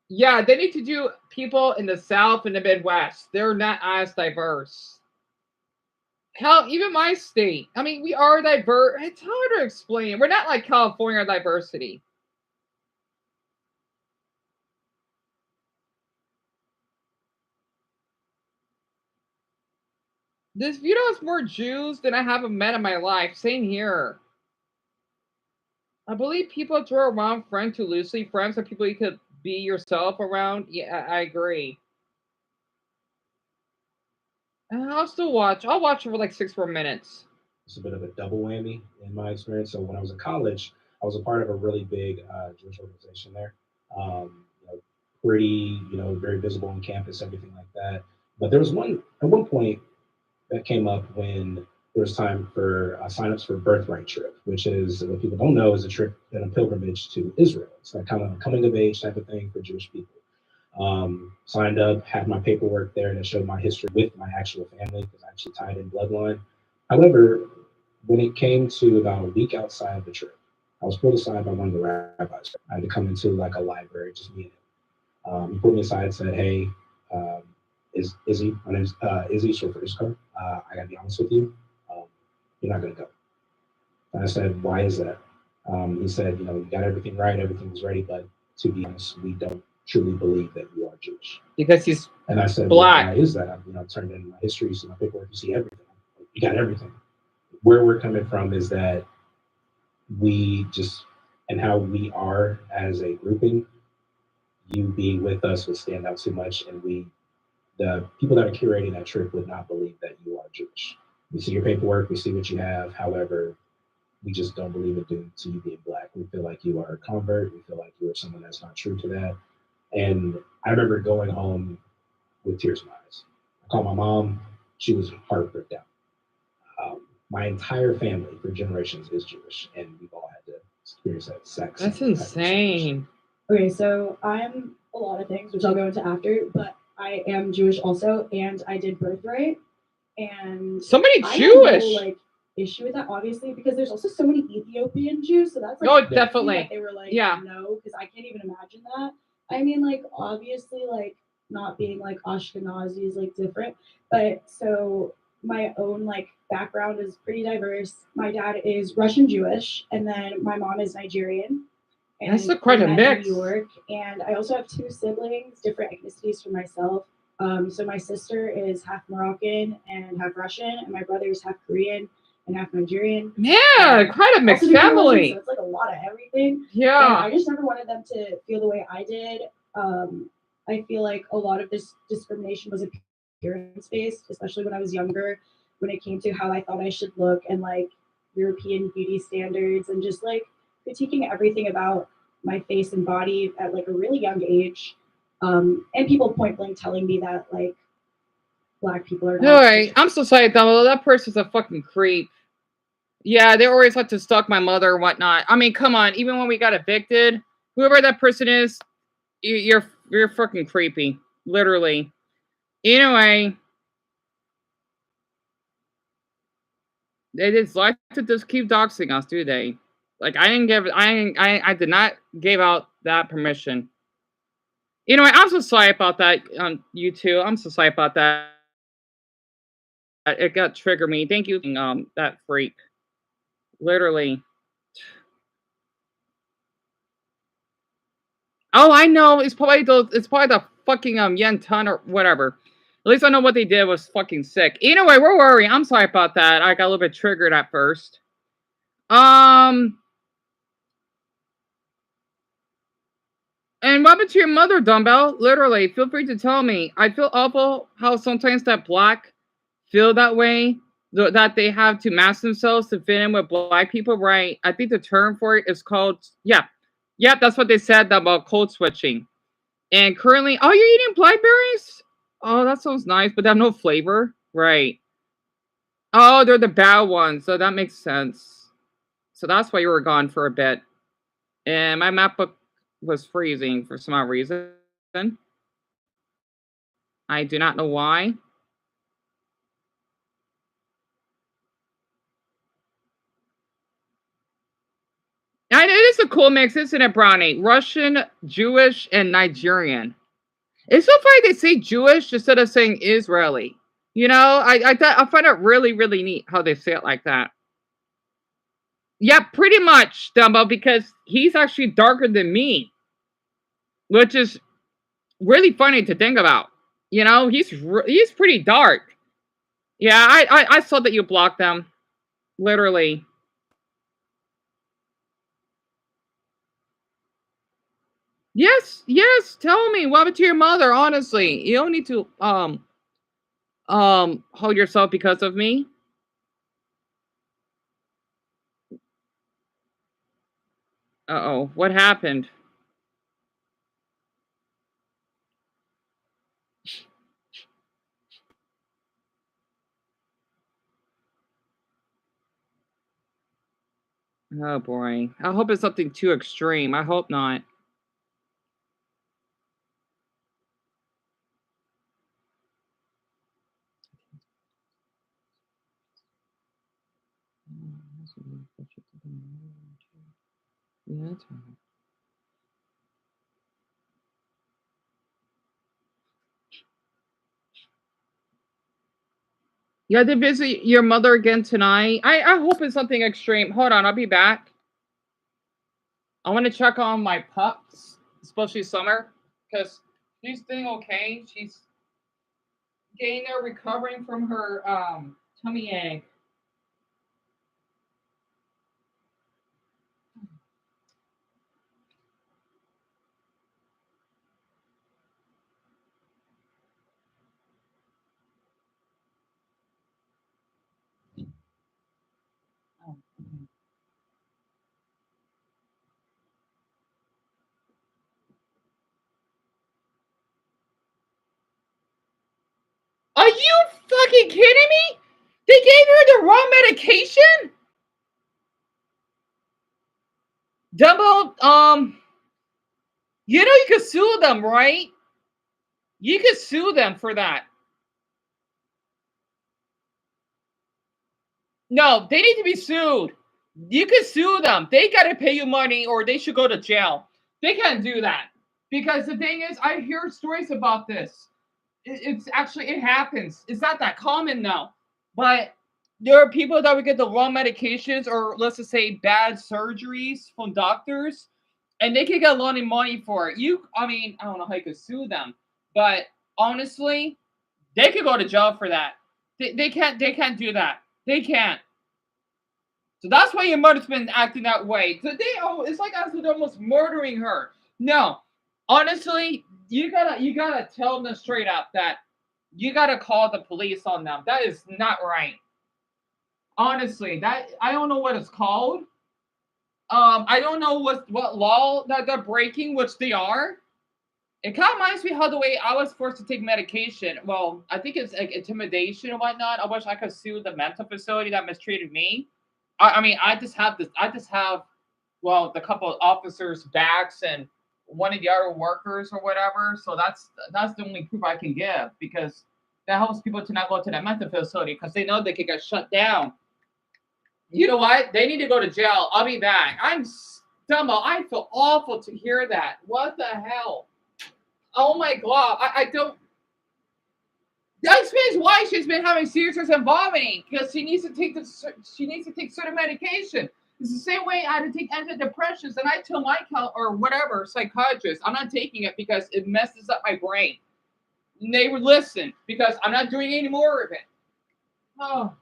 Yeah, they need to do people in the South and the Midwest. They're not as diverse. Hell, even my state. I mean, we are diverse. It's hard to explain. We're not like California diversity. This video has more Jews than I haven't met in my life. Same here. I believe people throw around friend too loosely. Friends are people you could be yourself around. Yeah, I agree. And I'll still watch. I'll watch for like 6 more minutes. It's a bit of a double whammy in my experience. So when I was in college, I was a part of a really big Jewish organization there. Pretty, very visible on campus, everything like that. But there was at one point that came up when there was time for signups for Birthright trip, which is, what people don't know, is a trip and a pilgrimage to Israel. It's like kind of a coming of age type of thing for Jewish people. Signed up, had my paperwork there that showed my history with my actual family because I actually tied in bloodline. However, when it came to about a week outside of the trip, I was pulled aside by one of the rabbis. I had to come into like a library, just me and him. He pulled me aside and said, "Hey, Izzy, my name's Izzy, short for Ishkar. I gotta be honest with you, you're not gonna go." And I said, "Why is that?" He said, "You got everything right, everything was ready, but to be honest, we don't truly believe that you are Jewish." Because he's and I said, black. "Well, why is that?" I've turned in my history, you see my paperwork, you see everything. You got everything. Where we're coming from is that we just, and how we are as a grouping, you being with us would stand out too much, and the people that are curating that trip would not believe that you are Jewish. We see your paperwork, we see what you have. However, we just don't believe it due to you being black. We feel like you are a convert. We feel like you are someone that's not true to that. And I remember going home with tears in my eyes. I called my mom. She was heartbroken. My entire family for generations is Jewish, and we've all had to experience that sex. That's insane. Okay, so I'm a lot of things, which I'll go into after, but I am Jewish also, and I did Birthright, and somebody I Jewish. had no, issue with that, obviously, because there's also so many Ethiopian Jews, so that's Definitely. They were like, yeah, no, because I can't even imagine that. I mean, obviously, not being Ashkenazi is different, but so my own background is pretty diverse. My dad is Russian Jewish, and then my mom is Nigerian. And that's quite a mix. In New York, and I also have 2 siblings, different ethnicities from myself. So my sister is half Moroccan and half Russian, and my brother is half Korean and half Nigerian. Yeah, quite a mixed family. So it's a lot of everything. Yeah. And I just never wanted them to feel the way I did. I feel like a lot of this discrimination was appearance-based, especially when I was younger, when it came to how I thought I should look and European beauty standards and just critiquing everything about my face and body at a really young age. And people point blank telling me that black people are not. All right, I'm so sorry, Donald. That person's a fucking creep. Yeah, they always like to stalk my mother or whatnot. I mean, come on. Even when we got evicted, whoever that person is, you're fucking creepy. Literally. Anyway, they just like to just keep doxing us, do they? I did not give out that permission. Anyway, I'm so sorry about that. You too. I'm so sorry about that. It got triggered me. Thank you, that freak. Literally. Oh, I know. It's probably the fucking Yen Ton or whatever. At least I know what they did was fucking sick. Anyway, we're worried. I'm sorry about that. I got a little bit triggered at first. And what happened to your mother, Dumbbell? Literally, feel free to tell me. I feel awful how sometimes that black feel that way, that they have to mask themselves to fit in with black people, right? I think the term for it is called, yeah, that's what they said about code switching. And currently, oh, you're eating blackberries? Oh, that sounds nice, but they have no flavor, right? Oh, they're the bad ones, so that makes sense. So that's why you were gone for a bit. And my MacBook was freezing for some odd reason. I do not know why. it is a cool mix, isn't it, Brownie? Russian, Jewish, and Nigerian. It's so funny they say Jewish instead of saying Israeli. You know, I find it really, really neat how they say it like that. Yeah, pretty much, Dumbo, because he's actually darker than me, which is really funny to think about. You know, he's pretty dark. Yeah, I saw that you blocked them, literally. Yes, yes. Tell me what happened to your mother. Honestly, you don't need to hold yourself because of me. Uh-oh, what happened? Oh boy. I hope it's something too extreme. I hope not. Yeah, that's right. You had to visit your mother again tonight. I hope it's something extreme. Hold on, I'll be back. I want to check on my pups, especially Summer, because she's doing okay. She's getting there, recovering from her tummy ache. Are you fucking kidding me? They gave her the wrong medication? Dumbo, you know you could sue them, right? You could sue them for that. No, they need to be sued. You could sue them. They gotta pay you money or they should go to jail. They can't do that. Because the thing is, I hear stories about this. It's actually, it happens. It's not that common now. But there are people that would get the wrong medications or let's just say bad surgeries from doctors. And they could get a lot of money for it. I don't know how you could sue them. But honestly, they could go to jail for that. They can't do that. They can't. So that's why your mother's been acting that way. So it's like as if they're almost murdering her. No, honestly, you gotta tell them straight up that you gotta call the police on them. That is not right. Honestly, that I don't know what it's called. I don't know what law that they're breaking, which they are. It kind of reminds me how the way I was forced to take medication. Well, I think it's like intimidation and whatnot. I wish I could sue the mental facility that mistreated me. I just have this. I just have, well, the couple of officers' backs and one of the other workers or whatever. So that's the only proof I can give because that helps people to not go to that mental facility because they know they could get shut down. You know what? They need to go to jail. I'll be back. I'm Dumbo. I feel awful to hear that. What the hell? Oh my god! I don't. That explains why she's been having seizures and vomiting because she needs to take certain medication. It's the same way I had to take antidepressants, and I tell my or whatever psychiatrist I'm not taking it because it messes up my brain. And they would listen because I'm not doing any more of it. Oh.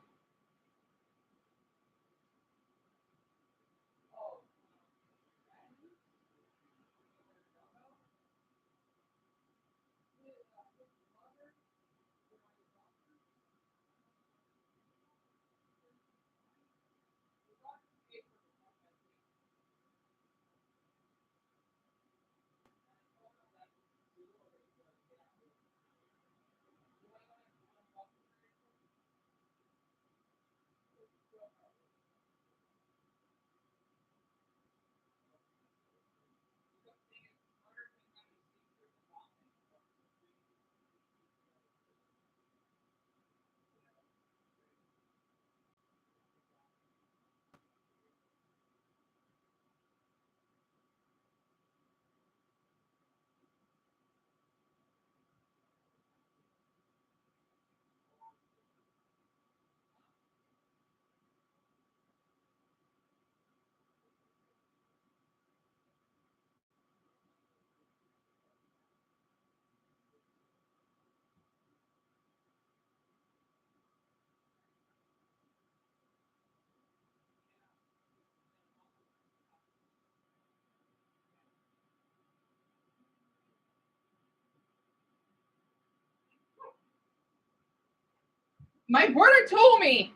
My brother told me.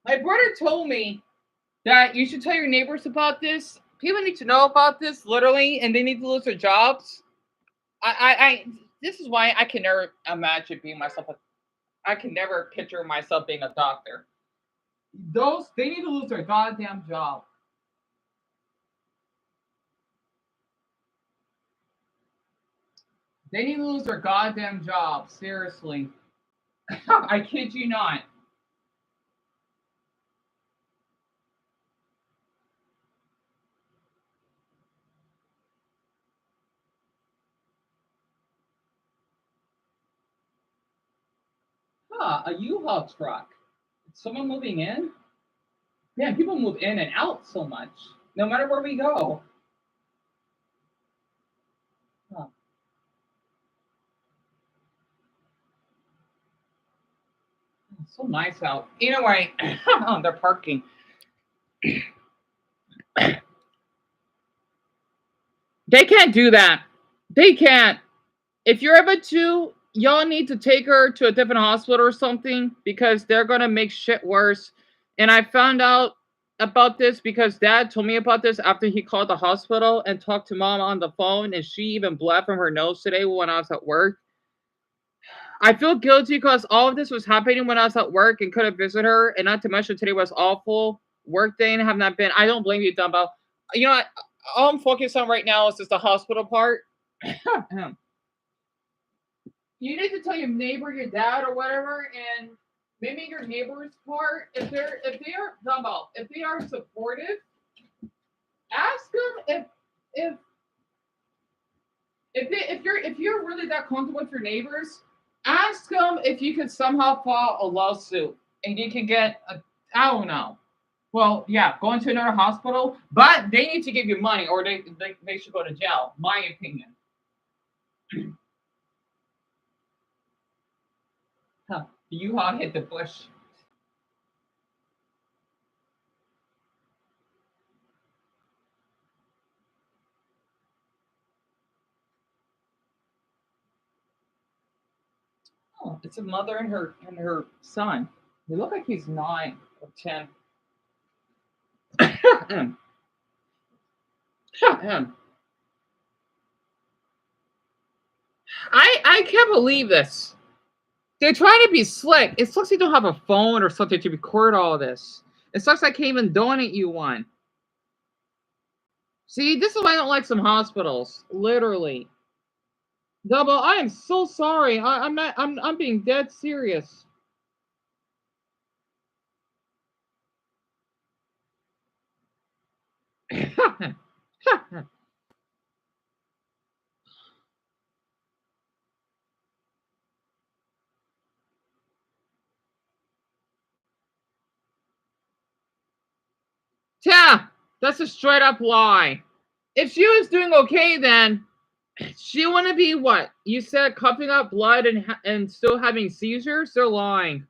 My brother told me that you should tell your neighbors about this. People need to know about this, literally, and they need to lose their jobs. This is why I can never imagine being myself. I can never picture myself being a doctor. They need to lose their goddamn job. They need to lose their goddamn job. Seriously. I kid you not. A U-Haul truck. Someone moving in? Yeah, people move in and out so much, no matter where we go. Huh. It's so nice out. Anyway, they're parking. They can't do that. They can't. If you're able to, y'all need to take her to a different hospital or something because they're going to make shit worse. And I found out about this because Dad told me about this after he called the hospital and talked to Mom on the phone, and she even bled from her nose today when I was at work. I feel guilty because all of this was happening when I was at work and couldn't visit her, and not to mention today was awful work day and have not been. I don't blame you, Dumbo. You know what? All I'm focused on right now is just the hospital part. You need to tell your neighbor, your dad, or whatever, and maybe your neighbor's part. If they are Dumbo, if they are supportive, ask them if you're really that comfortable with your neighbors. Ask them if you could somehow file a lawsuit and you can get I don't know. Well, yeah, going to another hospital, but they need to give you money or they should go to jail, my opinion. Huh. You all hit the bush. Oh, it's a mother and her son. They look like he's 9 or 10. I can't believe this. They're trying to be slick. It sucks you don't have a phone or something to record all this. It sucks I can't even donate you one. See, this is why I don't like some hospitals. Literally. Double, I am so sorry. I'm being dead serious. Yeah, that's a straight up lie. If she was doing okay, then she wouldn't be what? You said coughing up blood and still having seizures? They're lying.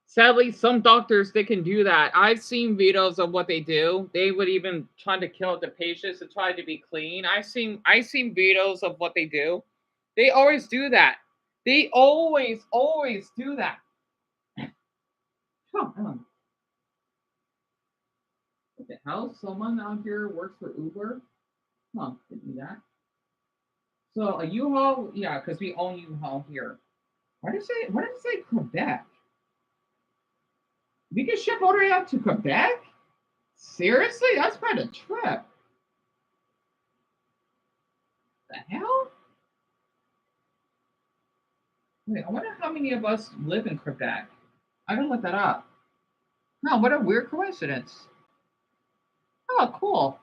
Sadly, some doctors, they can do that. I've seen videos of what they do. They would even try to kill the patients to try to be clean. I've seen videos of what they do. They always do that. They always do that. What the hell? Someone out here works for Uber? Huh, didn't do that. So a U-Haul, yeah, because we own U-Haul here. Why did it say Quebec? We can ship all the way out to Quebec? Seriously? That's quite a trip. The hell? Wait, I wonder how many of us live in Quebec. I gotta look that up. Oh, what a weird coincidence. Oh, cool.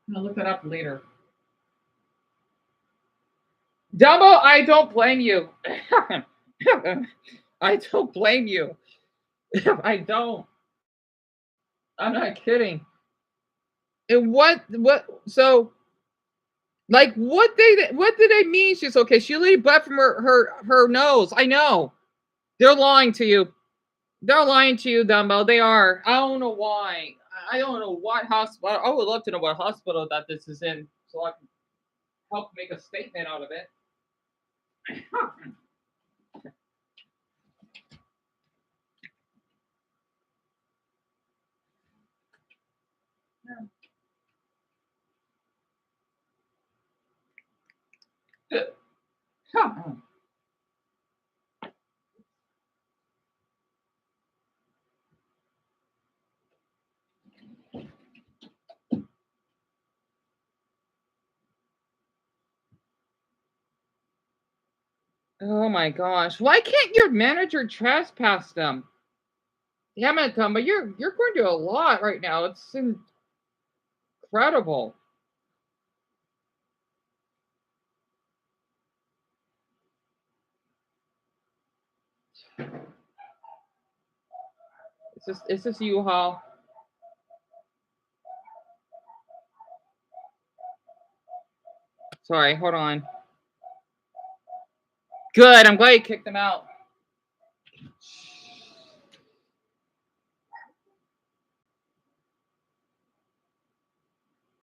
I'm gonna look that up later. Dumbo, I don't blame you. I don't blame you. I don't. I'm not kidding. And so like what did they mean she's okay? She literally bled from her nose. I know. They're lying to you. They're lying to you, Dumbo. They are. I don't know why. I don't know what hospital. I would love to know what hospital that this is in, so I can help make a statement out of it. Oh my gosh. Why can't your manager trespass them? Damn it, Dumbo. You're going to do a lot right now. It's incredible. Is this U-Haul? Sorry, hold on. Good, I'm glad you kicked them out.